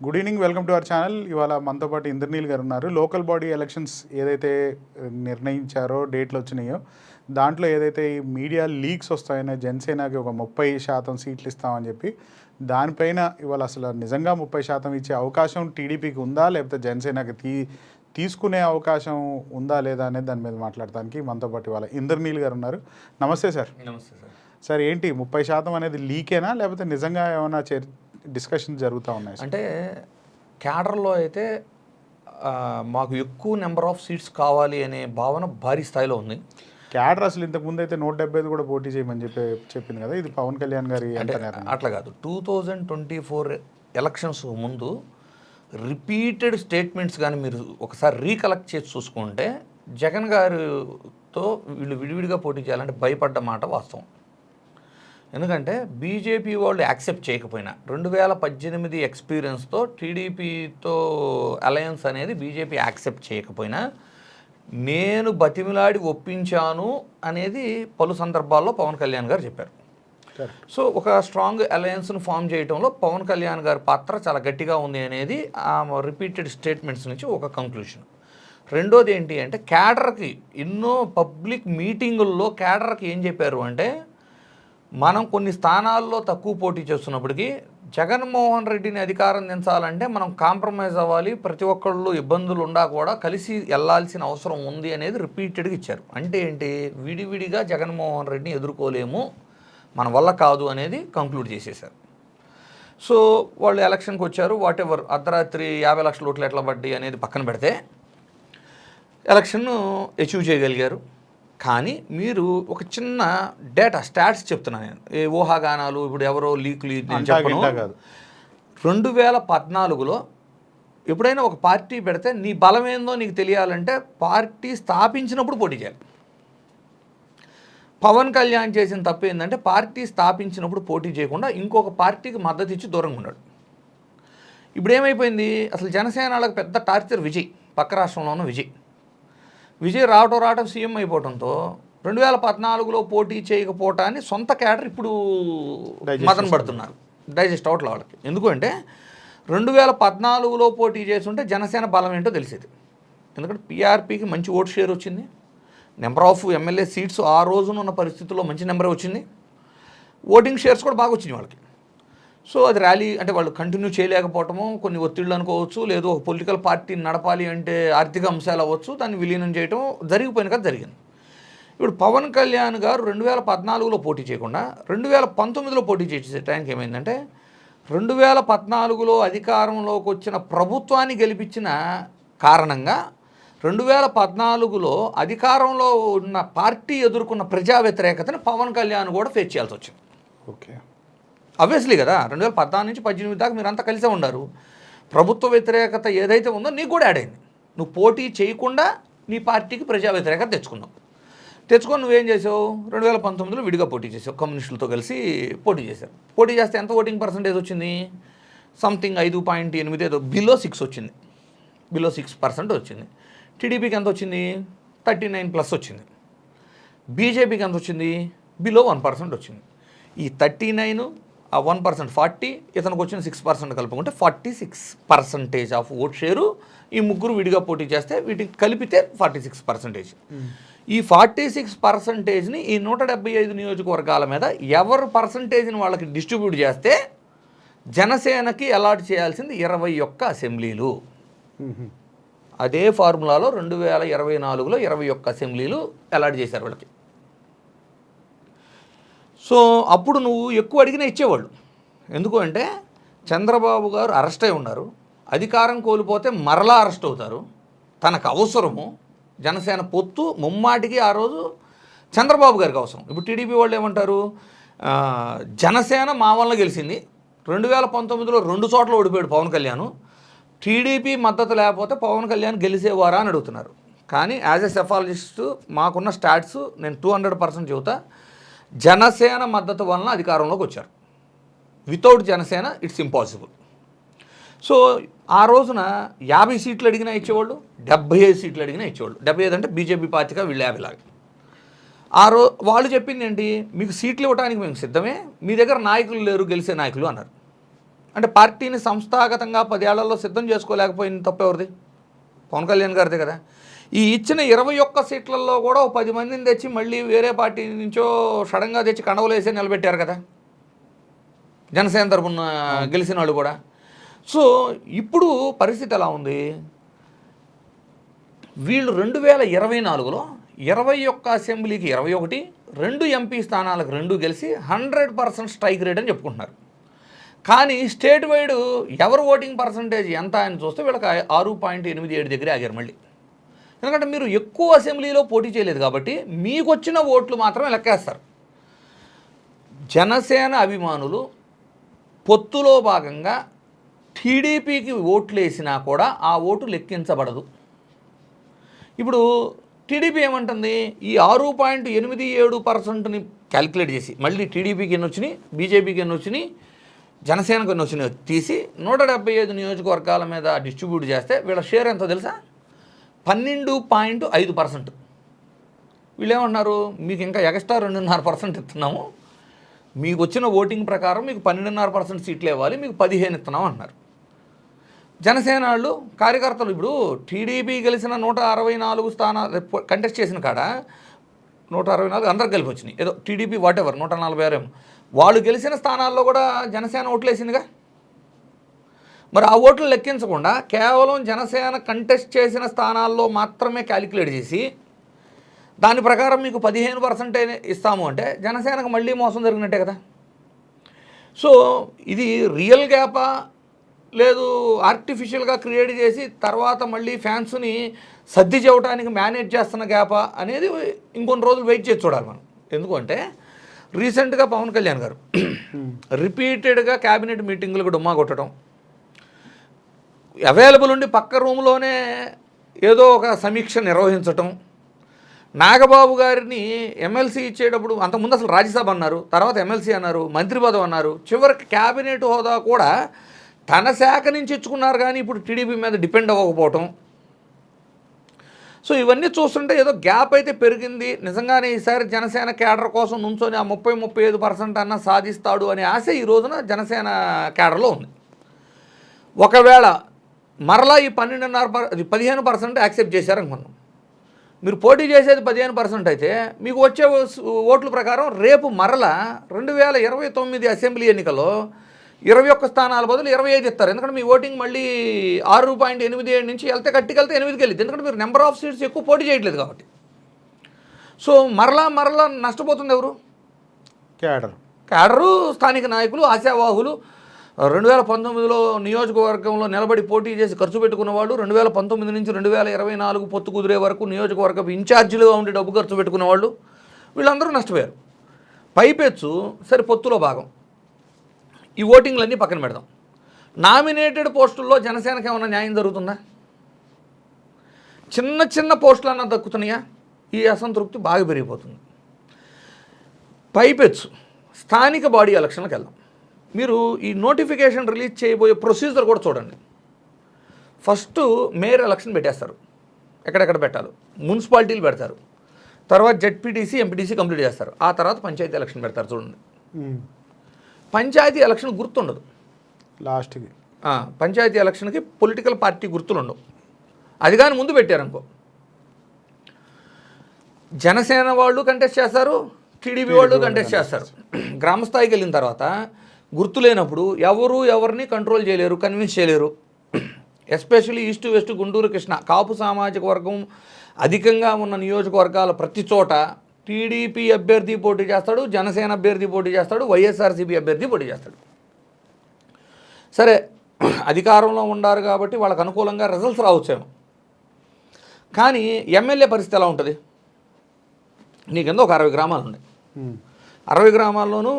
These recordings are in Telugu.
Good evening, welcome to our channel. ఇవాళ మనతో పాటు ఇంద్రనీల్ గారు ఉన్నారు. లోకల్ బాడీ ఎలక్షన్స్ ఏదైతే నిర్ణయించారో, డేట్లు వచ్చినాయో, దాంట్లో ఏదైతే ఈ మీడియా లీక్స్ వస్తాయనే జనసేనకి ఒక 30% సీట్లు ఇస్తామని చెప్పి, దానిపైన ఇవాళ అసలు నిజంగా 30% ఇచ్చే అవకాశం టీడీపీకి ఉందా, లేకపోతే జనసేనకి తీసుకునే అవకాశం ఉందా లేదా అనేది దాని మీద మాట్లాడటానికి మనతో పాటు ఇవాళ ఇంద్రనీల్ గారు ఉన్నారు. నమస్తే సార్. నమస్తే సార్. సార్, ఏంటి 30% అనేది లీకేనా, లేకపోతే నిజంగా ఏమైనా డిస్కషన్ జరుగుతూ ఉన్నాయి? అంటే క్యాడర్లో అయితే మాకు ఎక్కువ నెంబర్ ఆఫ్ సీట్స్ కావాలి అనే భావన భారీ స్థాయిలో ఉంది. క్యాడర్ అసలు ఇంతకుముందు అయితే 175 కూడా పోటీ చేయమని చెప్పింది కదా, ఇది పవన్ కళ్యాణ్ గారి అంటే అట్లా కాదు. 2024 ఎలక్షన్స్ ముందు రిపీటెడ్ స్టేట్మెంట్స్ కానీ మీరు ఒకసారి రీకలెక్ట్ చేసి చూసుకుంటే జగన్ గారితో వీళ్ళు విడివిడిగా పోటీ చేయాలంటే భయపడ్డ మాట వాస్తవం. ఎందుకంటే బీజేపీ వాళ్ళు యాక్సెప్ట్ చేయకపోయినా 2018 ఎక్స్పీరియన్స్తో టీడీపీతో అలయన్స్ అనేది బీజేపీ యాక్సెప్ట్ చేయకపోయినా నేను బతిమిలాడి ఒప్పించాను అనేది పలు సందర్భాల్లో పవన్ కళ్యాణ్ గారు చెప్పారు. సో ఒక స్ట్రాంగ్ అలయన్స్ను ఫామ్ చేయడంలో పవన్ కళ్యాణ్ గారి పాత్ర చాలా గట్టిగా ఉంది అనేది ఆ రిపీటెడ్ స్టేట్మెంట్స్ నుంచి ఒక కంక్లూషన్. రెండోది ఏంటి అంటే క్యాడర్కి ఎన్నో పబ్లిక్ మీటింగుల్లో క్యాడర్కి ఏం చెప్పారు అంటే, మనం కొన్ని స్థానాల్లో తక్కువ పోటీ చేస్తున్నప్పటికీ జగన్మోహన్ రెడ్డిని అధికారం దించాలంటే మనం కాంప్రమైజ్ అవ్వాలి, ప్రతి ఒక్కళ్ళు ఇబ్బందులు ఉండా కూడా కలిసి వెళ్లాల్సిన అవసరం ఉంది అనేది రిపీటెడ్గా ఇచ్చారు. అంటే ఏంటి, విడివిడిగా జగన్మోహన్ రెడ్డిని ఎదుర్కోలేము, మన వల్ల కాదు అనేది కంక్లూడ్ చేసేశారు. సో వాళ్ళు ఎలక్షన్కి వచ్చారు. వాట్ ఎవర్ అర్ధరాత్రి 50 లక్షల ఓట్లు ఎట్లా పడ్డాయి అనేది పక్కన పెడితే ఎలక్షన్ను అచీవ్ చేయగలిగారు. కానీ మీరు ఒక చిన్న డేటా స్టాట్స్ చెప్తున్నాను నేను, ఏ ఊహాగానాలు ఇప్పుడు ఎవరో లీకులు నేను చెప్పను. 2014లో ఎప్పుడైనా ఒక పార్టీ పెడితే నీ బలం ఏందో నీకు తెలియాలంటే పార్టీ స్థాపించినప్పుడు పోటీ చేయాలి. పవన్ కళ్యాణ్ చేసిన తప్పు ఏంటంటే పార్టీ స్థాపించినప్పుడు పోటీ చేయకుండా ఇంకొక పార్టీకి మద్దతు ఇచ్చి దూరంగా ఉన్నాడు. ఇప్పుడు ఏమైపోయింది, అసలు జనసేనలకు పెద్ద టార్చర్ విజయ్, పక్క రాష్ట్రంలోనూ విజయ్ రావటం సీఎం అయిపోవడంతో 2014లో పోటీ చేయకపోవటాన్ని సొంత క్యాడర్ ఇప్పుడు మదన పడుతున్నారు, డైజెస్ట్ అవట్ల వాళ్ళకి. ఎందుకంటే 2014లో పోటీ చేస్తుంటే జనసేన బలం ఏంటో తెలిసేది. ఎందుకంటే పీఆర్పీకి మంచి ఓట్ షేర్ వచ్చింది, నెంబర్ ఆఫ్ ఎమ్మెల్యే సీట్స్ ఆ రోజున ఉన్న పరిస్థితుల్లో మంచి నెంబర్ వచ్చింది, ఓటింగ్ షేర్స్ కూడా బాగా వచ్చినాయి వాళ్ళకి. సో అది ర్యాలీ అంటే వాళ్ళు కంటిన్యూ చేయలేకపోవటము, కొన్ని ఒత్తిళ్ళు అనుకోవచ్చు, లేదు ఒక పొలిటికల్ పార్టీని నడపాలి అంటే ఆర్థిక అంశాలు అవ్వచ్చు, దాన్ని విలీనం చేయటం జరిగిపోయిన కదా జరిగింది. ఇప్పుడు పవన్ కళ్యాణ్ గారు 2014లో పోటీ చేయకుండా 2019లో పోటీ చేసే టైంకి ఏమైందంటే, 2014లో అధికారంలోకి వచ్చిన ప్రభుత్వాన్ని గెలిపించిన కారణంగా 2014లో అధికారంలో ఉన్న పార్టీ ఎదుర్కొన్న ప్రజా వ్యతిరేకతని పవన్ కళ్యాణ్ కూడా ఫేస్ చేయాల్సి వచ్చింది. ఓకే, ఆబ్వియస్లీ కదా, 2014 నుంచి 18 దాకా మీరంతా కలిసే ఉన్నారు. ప్రభుత్వ వ్యతిరేకత ఏదైతే ఉందో నీకు కూడా యాడ్ అయింది. నువ్వు పోటీ చేయకుండా నీ పార్టీకి ప్రజా వ్యతిరేకత తెచ్చుకొని నువ్వేం చేసావు, 2019లో విడిగా పోటీ చేసావు, కమ్యూనిస్టులతో కలిసి పోటీ చేశారు. పోటీ చేస్తే ఎంత ఓటింగ్ పర్సంటేజ్ వచ్చింది, సంథింగ్ 5.8 ఏదో బిలో 6 వచ్చింది, బిలో 6% వచ్చింది. టీడీపీకి ఎంత వచ్చింది, 39+ వచ్చింది. బీజేపీకి ఎంత వచ్చింది, బిలో 1% వచ్చింది. ఈ 39 ఆ 1% 40, ఇతనికి వచ్చిన 6% కలుపుకుంటే 46% ఆఫ్ ఓట్ షేరు ఈ ముగ్గురు విడిగా పోటీ చేస్తే వీటికి కలిపితే 46%. ఈ 46%ని ఈ 175 నియోజకవర్గాల మీద ఎవరు పర్సంటేజ్ని వాళ్ళకి డిస్ట్రిబ్యూట్ చేస్తే జనసేనకి అలాట్ చేయాల్సింది 21 అసెంబ్లీలు. అదే ఫార్ములాలో 2024లో 21 అసెంబ్లీలు అలాట్ చేశారు వాళ్ళకి. సో అప్పుడు నువ్వు ఎక్కువ అడిగినా ఇచ్చేవాళ్ళు. ఎందుకు అంటే చంద్రబాబు గారు అరెస్ట్ అయి ఉన్నారు, అధికారం కోల్పోతే మరలా అరెస్ట్ అవుతారు, తనకు అవసరము జనసేన పొత్తు ముమ్మాటికి ఆ రోజు చంద్రబాబు గారికి అవసరం. ఇప్పుడు టీడీపీ వాళ్ళు ఏమంటారు, జనసేన మా వల్ల గెలిచింది, 2019లో 2 చోట్ల ఓడిపోయాడు పవన్ కళ్యాణ్, టీడీపీ మద్దతు లేకపోతే పవన్ కళ్యాణ్ గెలిచేవారా అని అడుగుతున్నారు. కానీ యాజ్ ఎ సెఫాలజిస్ట్ మాకున్న స్టాట్స్ నేను 200% చెబుతా, జనసేన మద్దతు వలన అధికారంలోకి వచ్చారు. Without Janasena it's impossible. So ఆ రోజున 50 సీట్లు అడిగినా ఇచ్చేవాళ్ళు, 75 సీట్లు అడిగినా ఇచ్చేవాళ్ళు. 75 అంటే బీజేపీ పార్టీగా వీళ్ళు 50 లాగా. వాళ్ళు చెప్పింది ఏంటి, మీకు సీట్లు ఇవ్వడానికి మేము సిద్ధమే, మీ దగ్గర నాయకులు లేరు గెలిచే నాయకులు అన్నారు. అంటే పార్టీని సంస్థాగతంగా 10 ఏళ్లలో సిద్ధం చేసుకోలేకపోయిన తప్పెవరిది? పవన్ కళ్యాణ్ గారిదే కదా. ఈ ఇచ్చిన 21 సీట్లలో కూడా 10 మందిని తెచ్చి మళ్ళీ వేరే పార్టీ నుంచో సడన్గా తెచ్చి కండవలేసే నిలబెట్టారు కదా జనసేన తరపున గెలిచిన వాళ్ళు కూడా. సో ఇప్పుడు పరిస్థితి ఎలా ఉంది? వీళ్ళు 2024లో 21 అసెంబ్లీకి 21, 2 ఎంపీ స్థానాలకు 2 గెలిచి 100% స్ట్రైక్ రేట్ అని చెప్పుకుంటున్నారు. కానీ స్టేట్ వైడ్ ఎవరు ఓటింగ్ పర్సంటేజ్ ఎంత అని చూస్తే వీళ్ళకి 6.87 దగ్గరే ఆగారు మళ్ళీ. ఎందుకంటే మీరు ఎక్కువ అసెంబ్లీలో పోటీ చేయలేదు కాబట్టి మీకు వచ్చిన ఓట్లు మాత్రమే లెక్కేస్తారు. జనసేన అభిమానులు పొత్తులో భాగంగా టీడీపీకి ఓట్లు వేసినా కూడా ఆ ఓటు లెక్కించబడదు. ఇప్పుడు టీడీపీ ఏమంటుంది, ఈ 6.87%ని క్యాలిక్యులేట్ చేసి మళ్ళీ టీడీపీకి ఎన్ని వచ్చినాయి, బీజేపీకి ఎన్ని వచ్చినాయి, జనసేనకు ఎన్ని వచ్చినాయి తీసి 175 నియోజకవర్గాల మీద డిస్ట్రిబ్యూట్ చేస్తే వీళ్ళ షేర్ ఎంతో తెలుసా? 12.5%. వీళ్ళు ఏమన్నారు, మీకు ఇంకా ఎక్స్ట్రా 2.5% ఇస్తున్నాము, మీకు వచ్చిన ఓటింగ్ ప్రకారం మీకు 12.5% సీట్లు ఇవ్వాలి, మీకు 15 ఇస్తున్నాం అన్నారు. జనసేన వాళ్ళు కార్యకర్తలు ఇప్పుడు టీడీపీ గెలిచిన 164 స్థానాలు కంటెస్ట్ చేసిన కాడ 164 అందరికి కలిపి వచ్చినాయి, ఏదో టీడీపీ వాటెవర్ 146 వాళ్ళు గెలిచిన స్థానాల్లో కూడా జనసేన ఓట్లేసిందిగా. మరి ఆ ఓట్లు లెక్కించకుండా కేవలం జనసేన కంటెస్ట్ చేసిన స్థానాల్లో మాత్రమే క్యాలిక్యులేట్ చేసి దాని ప్రకారం మీకు 15% ఇస్తాము అంటే జనసేనకు మళ్ళీ మోసం జరిగినట్టే కదా. సో ఇది రియల్ గ్యాపా లేదు ఆర్టిఫిషియల్గా క్రియేట్ చేసి తర్వాత మళ్ళీ ఫ్యాన్స్ని సర్ది చెవటానికి మేనేజ్ చేస్తున్న గ్యాపా అనేది ఇంకొన్ని రోజులు వెయిట్ చేసి చూడాలి మనం. ఎందుకంటే రీసెంట్గా పవన్ కళ్యాణ్ గారు రిపీటెడ్గా క్యాబినెట్ మీటింగులకు డుమ్మా కొట్టడం, అవైలబుల్ ఉండి పక్క రూమ్లోనే ఏదో ఒక సమీక్ష నిర్వహించటం, నాగబాబు గారిని ఎమ్మెల్సీ ఇచ్చేటప్పుడు అంతకుముందు అసలు రాజ్యసభ అన్నారు, తర్వాత ఎమ్మెల్సీ అన్నారు, మంత్రి పదవి అన్నారు, చివరికి క్యాబినెట్ హోదా కూడా తన శాఖ నుంచి ఇచ్చుకున్నారు కానీ ఇప్పుడు టీడీపీ మీద డిపెండ్ అవ్వకపోవటం. సో ఇవన్నీ చూస్తుంటే ఏదో గ్యాప్ అయితే పెరిగింది, నిజంగానే ఈసారి జనసేన క్యాడర్ కోసం నుంచొని ఆ 30-35% అన్న సాధిస్తాడు అనే ఆశ ఈ రోజున జనసేన క్యాడర్లో ఉంది. ఒకవేళ మరలా ఈ 15% యాక్సెప్ట్ చేశారనుకున్నాం, మీరు పోటీ చేసేది 15% అయితే మీకు వచ్చే ఓట్ల ప్రకారం రేపు మరలా 2029 అసెంబ్లీ ఎన్నికల్లో 21 స్థానాల బదులు 25 ఇస్తారు. ఎందుకంటే మీ ఓటింగ్ మళ్ళీ 6.87 నుంచి వెళ్తే కట్టికెళ్తే 8కి వెళ్ళింది, ఎందుకంటే మీరు నెంబర్ ఆఫ్ సీట్స్ ఎక్కువ పోటీ చేయట్లేదు కాబట్టి. సో మరలా నష్టపోతుంది ఎవరు? క్యాడరు, స్థానిక నాయకులు, ఆశావాహులు. 2019లో నియోజకవర్గంలో నిలబడి పోటీ చేసి ఖర్చు పెట్టుకున్న వాళ్ళు 2019 నుంచి 2024 పొత్తు కుదిరే వరకు నియోజకవర్గం ఇన్ఛార్జీలుగా ఉండి డబ్బు ఖర్చు పెట్టుకునే వాళ్ళు, వీళ్ళందరూ నష్టపోయారు. పైపెచ్చు సరే పొత్తులో భాగం ఈ ఓటింగ్లన్నీ పక్కన పెడదాం. నామినేటెడ్ పోస్టుల్లో జనసేనకి ఏమైనా న్యాయం జరుగుతుందా? చిన్న పోస్టులన్నా దక్కుతున్నాయా? ఈ అసంతృప్తి బాగా పెరిగిపోతుంది. పైపెచ్చు స్థానిక బాడీ ఎలక్షన్లకు వెళ్దాం. మీరు ఈ నోటిఫికేషన్ రిలీజ్ చేయబోయే ప్రొసీజర్ కూడా చూడండి. ఫస్ట్ మేయర్ ఎలక్షన్ పెట్టేస్తారు, ఎక్కడెక్కడ పెట్టాలి, మున్సిపాలిటీలు పెడతారు, తర్వాత జెడ్పీటీసీ ఎంపీటీసీ కంప్లీట్ చేస్తారు, ఆ తర్వాత పంచాయతీ ఎలక్షన్ పెడతారు. చూడండి, పంచాయతీ ఎలక్షన్ గుర్తుండదు లాస్ట్కి. పంచాయతీ ఎలక్షన్కి పొలిటికల్ పార్టీ గుర్తులు ఉండవు. అది కానీ ముందు పెట్టారనుకో, జనసేన వాళ్ళు కంటెస్ట్ చేస్తారు, టీడీపీ వాళ్ళు కంటెస్ట్ చేస్తారు. గ్రామ స్థాయికి వెళ్ళిన తర్వాత గుర్తు లేనప్పుడు ఎవరిని కంట్రోల్ చేయలేరు, కన్విన్స్ చేయలేరు. Especially East West Guntur Krishna Kapu సామాజిక వర్గం అధికంగా ఉన్న నియోజకవర్గాల ప్రతి చోట టీడీపీ అభ్యర్థి పోటీ చేస్తాడు, జనసేన అభ్యర్థి పోటీ చేస్తాడు, వైఎస్ఆర్సీపీ అభ్యర్థి పోటీ చేస్తాడు. సరే అధికారంలో ఉండారు కాబట్టి వాళ్ళకు అనుకూలంగా రిజల్ట్స్ రావచ్చేమో, కానీ ఎమ్మెల్యే పరిస్థితి ఎలా ఉంటుంది? నీకెందో ఒక 60 గ్రామాలు ఉన్నాయి, 60 గ్రామాల్లోనూ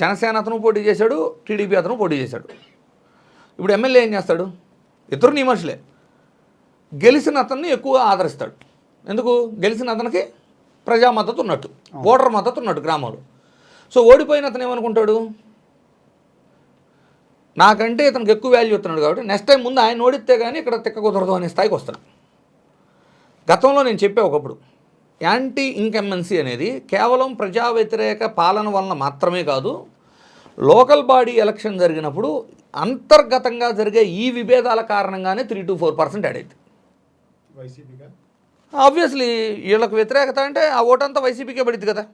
జనసేన అతను పోటీ చేశాడు, టీడీపీ అతను పోటీ చేశాడు. ఇప్పుడు ఎమ్మెల్యే ఏం చేస్తాడు? ఇద్దరు నీ మనుషులే, గెలిచిన అతన్ని ఎక్కువ ఆదరిస్తాడు. ఎందుకు? గెలిచిన అతనికి ప్రజా మద్దతు ఉన్నట్టు, ఓటర్ మద్దతు ఉన్నట్టు గ్రామంలో. సో ఓడిపోయిన అతను ఏమనుకుంటాడు, నాకంటే ఇతనికి ఎక్కువ వాల్యూ ఇస్తున్నాడు కాబట్టి నెక్స్ట్ టైం ముందు ఆయన ఓడిస్తే కానీ ఇక్కడ తిక్క కుదరదు అనే స్థాయికి వస్తాడు. గతంలో నేను చెప్పే ఒకప్పుడు యాంటీ ఇన్కంబెన్సీ అనేది కేవలం ప్రజా వ్యతిరేక పాలన వలన మాత్రమే కాదు, లోకల్ బాడీ ఎలక్షన్ జరిగినప్పుడు అంతర్గతంగా జరిగే ఈ విభేదాల కారణంగానే 3 to 4% యాడ్ అయింది. వైసీపీగా ఆబ్వియస్లీ వీళ్ళకి వ్యతిరేకత అంటే ఆ ఓటంతా వైసీపీకే పడింది కదా.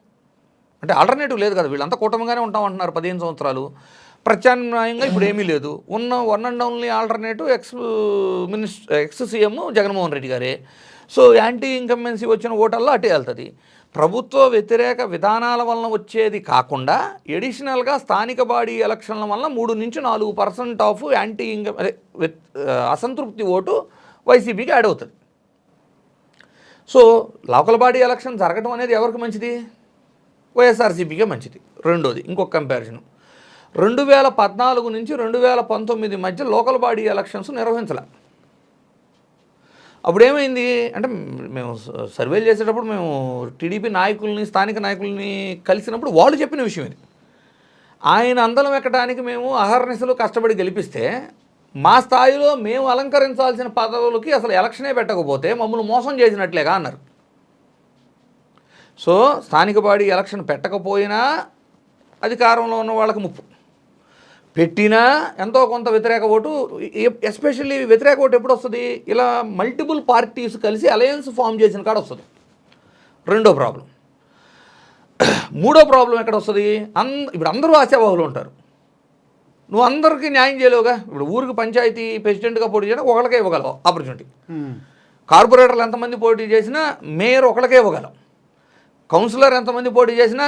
అంటే ఆల్టర్నేటివ్ లేదు కదా, వీళ్ళంతా కూటమిగానే ఉంటామంటున్నారు 15 సంవత్సరాలు. ప్రత్యామ్నాయంగా ఇప్పుడు ఏమీ లేదు. ఉన్న one and only alternative ex CM Jaganmohan Reddy గారే. సో యాంటీ ఇన్కంబెన్సీ వచ్చిన ఓటల్లో అటే వెళ్తుంది. ప్రభుత్వ వ్యతిరేక విధానాల వలన వచ్చేది కాకుండా ఎడిషనల్గా స్థానిక బాడీ ఎలక్షన్ల వలన 3 నుంచి 4% ఆఫ్ యాంటీ అసంతృప్తి ఓటు వైసీపీకి యాడ్ అవుతుంది. సో లోకల్ బాడీ ఎలక్షన్ జరగడం అనేది ఎవరికి మంచిది? వైఎస్ఆర్సీపీకే మంచిది. రెండోది ఇంకొక కంపారిజన్, 2014 నుంచి 2019 మధ్య లోకల్ బాడీ ఎలక్షన్స్ నిర్వహించాల. అప్పుడు ఏమైంది అంటే మేము సర్వేలు చేసేటప్పుడు మేము టీడీపీ నాయకుల్ని స్థానిక నాయకుల్ని కలిసినప్పుడు వాళ్ళు చెప్పిన విషయం ఇది. ఆయన అందలం ఎక్కడానికి మేము అహర్నిశలు కష్టపడి గెలిపిస్తే మా స్థాయిలో మేము అలంకరించాల్సిన పదవులకి అసలు ఎలక్షనే పెట్టకపోతే మమ్మల్ని మోసం చేసినట్లేగా అన్నారు. సో స్థానిక బాడీ ఎలక్షన్ పెట్టకపోయినా అధికారంలో ఉన్న వాళ్ళకి ముప్పు, పెట్టినా ఎంతో కొంత వ్యతిరేక ఓటు, ఎస్పెషల్లీ వ్యతిరేక ఓటు ఎప్పుడు వస్తుంది? ఇలా మల్టిపుల్ పార్టీస్ కలిసి అలయన్స్ ఫామ్ చేసిన కాడ వస్తుంది. రెండో ప్రాబ్లం. మూడో ప్రాబ్లం ఎక్కడ వస్తుంది? ఇప్పుడు అందరూ ఆశావాహులు ఉంటారు. నువ్వు అందరికీ న్యాయం చేయలేవుగా. ఇప్పుడు ఊరికి పంచాయతీ ప్రెసిడెంట్గా పోటీ చేయడం ఒకళ్ళకే ఇవ్వగలవు ఆపర్చునిటీ. కార్పొరేటర్లు ఎంతమంది పోటీ చేసినా మేయర్ ఒకళ్ళకే ఇవ్వగలం. కౌన్సిలర్ ఎంతమంది పోటీ చేసినా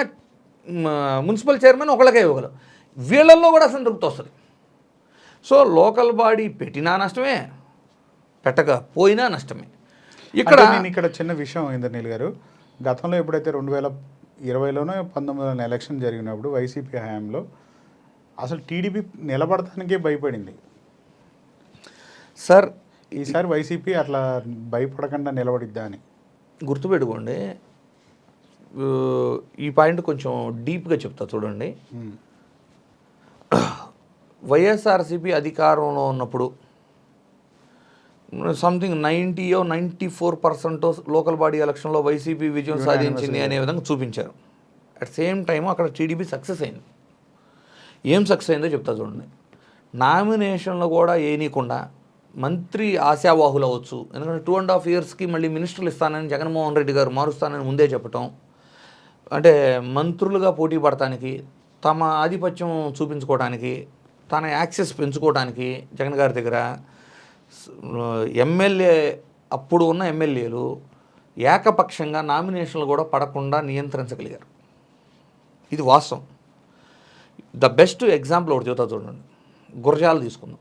మున్సిపల్ చైర్మన్ ఒకళ్ళకే ఇవ్వగలం. వీళ్ళల్లో కూడా అసంతృప్తి వస్తుంది. సో లోకల్ బాడీ పెట్టినా నష్టమే, పెట్టకపోయినా నష్టమే. ఇక్కడ చిన్న విషయం ఇంద్రనీల్ గారు, గతంలో ఎప్పుడైతే 2020లోనో 19లో ఎలక్షన్ జరిగినప్పుడు వైసీపీ హయాంలో అసలు టీడీపీ నిలబడటానికే భయపడింది. సార్ ఈసారి వైసీపీ అట్లా భయపడకుండా నిలబడిద్దా అని గుర్తుపెట్టుకోండి. ఈ పాయింట్ కొంచెం డీప్గా చెప్తా చూడండి. వైఎస్ఆర్సీపీ అధికారంలో ఉన్నప్పుడు సంథింగ్ 94% లోకల్ బాడీ ఎలక్షన్లో వైసీపీ విజయం సాధించింది అనే విధంగా చూపించారు. అట్ సేమ్ టైం అక్కడ టీడీపీ సక్సెస్ అయింది. ఏం సక్సెస్ అయిందో చెప్తా చూడండి. నామినేషన్లో కూడా ఏనీయకుండా మంత్రి ఆశావాహులు అవ్వచ్చు. ఎందుకంటే 2.5 yearsకి మళ్ళీ మినిస్టర్లు ఇస్తానని జగన్మోహన్ రెడ్డి గారు మారుస్తానని ముందే చెప్పటం, అంటే మంత్రులుగా పోటీ పడటానికి, తమ ఆధిపత్యం చూపించుకోవడానికి, తన యాక్సెస్ పెంచుకోవడానికి జగన్ గారి దగ్గర అప్పుడు ఉన్న ఎమ్మెల్యేలు ఏకపక్షంగా నామినేషన్లు కూడా పడకుండా నియంత్రించగలిగారు. ఇది వాస్తవం. ద బెస్ట్ ఎగ్జాంపుల్ ఒకటి చెబుతా చూడండి. గురజాలు తీసుకుందాం.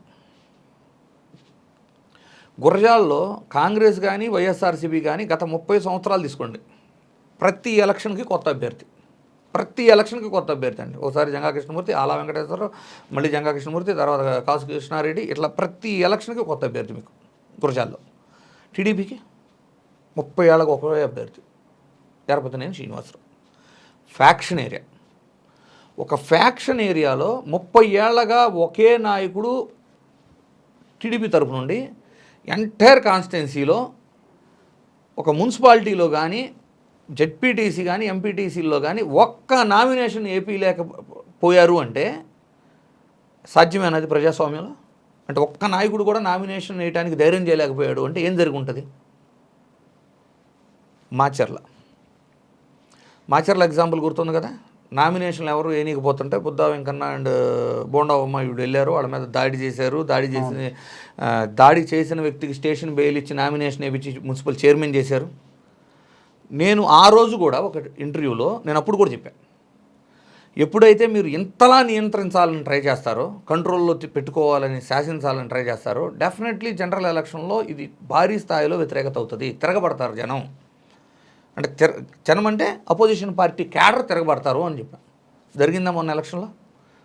గురజాల్లో కాంగ్రెస్ కానీ వైఎస్ఆర్సీపీ కానీ గత 30 సంవత్సరాలు తీసుకోండి, ప్రతి ఎలక్షన్కి కొత్త అభ్యర్థి అండి. ఒకసారి జంగా కృష్ణమూర్తి, ఆలా వెంకటేశ్వరరావు, మళ్ళీ జంగా కృష్ణమూర్తి, తర్వాత కాసు కృష్ణారెడ్డి, ఇట్లా ప్రతి ఎలక్షన్కి కొత్త అభ్యర్థి మీకు గురజాల్లో. టీడీపీకి 30 ఏళ్ళకు ఒకే అభ్యర్థి, ఎరపతినేని శ్రీనివాసరావు. ఫ్యాక్షన్ ఏరియా, ఒక ఫ్యాక్షన్ ఏరియాలో 30 ఏళ్ళగా ఒకే నాయకుడు టీడీపీ తరపు నుండి ఎంటైర్ కాన్స్టిట్యున్సీలో ఒక మున్సిపాలిటీలో కానీ జెడ్పీటీసీ కానీ ఎంపీటీసీల్లో కానీ ఒక్క నామినేషన్ ఏపీ లేకపోయారు అంటే సాధ్యమేనది ప్రజాస్వామ్యంలో? అంటే ఒక్క నాయకుడు కూడా నామినేషన్ వేయడానికి ధైర్యం చేయలేకపోయాడు అంటే ఏం జరిగి ఉంటుంది? మాచర్ల ఎగ్జాంపుల్ గుర్తుంది కదా. నామినేషన్లు ఎవరు వేయనీకపోతుంటే బుద్ధా వెంకన్న అండ్ బోండా ఉమ్మాయుడు వెళ్ళారు, వాళ్ళ మీద దాడి చేసిన వ్యక్తికి స్టేషన్ బెయిల్ ఇచ్చి నామినేషన్ వేయించి మున్సిపల్ చైర్మన్ చేశారు. నేను ఆ రోజు కూడా ఒక ఇంటర్వ్యూలో నేను అప్పుడు కూడా చెప్పాను, ఎప్పుడైతే మీరు ఇంతలా నియంత్రించాలని ట్రై చేస్తారో, కంట్రోల్లో పెట్టుకోవాలని శాసించాలని ట్రై చేస్తారో, డెఫినెట్లీ జనరల్ ఎలక్షన్లో ఇది భారీ స్థాయిలో వ్యతిరేకత అవుతుంది. తిరగబడతారు జనం. అంటే జనం అంటే అపోజిషన్ పార్టీ క్యాడర్ తిరగబడతారు అని చెప్పాను. జరిగిందా మొన్న ఎలక్షన్లో?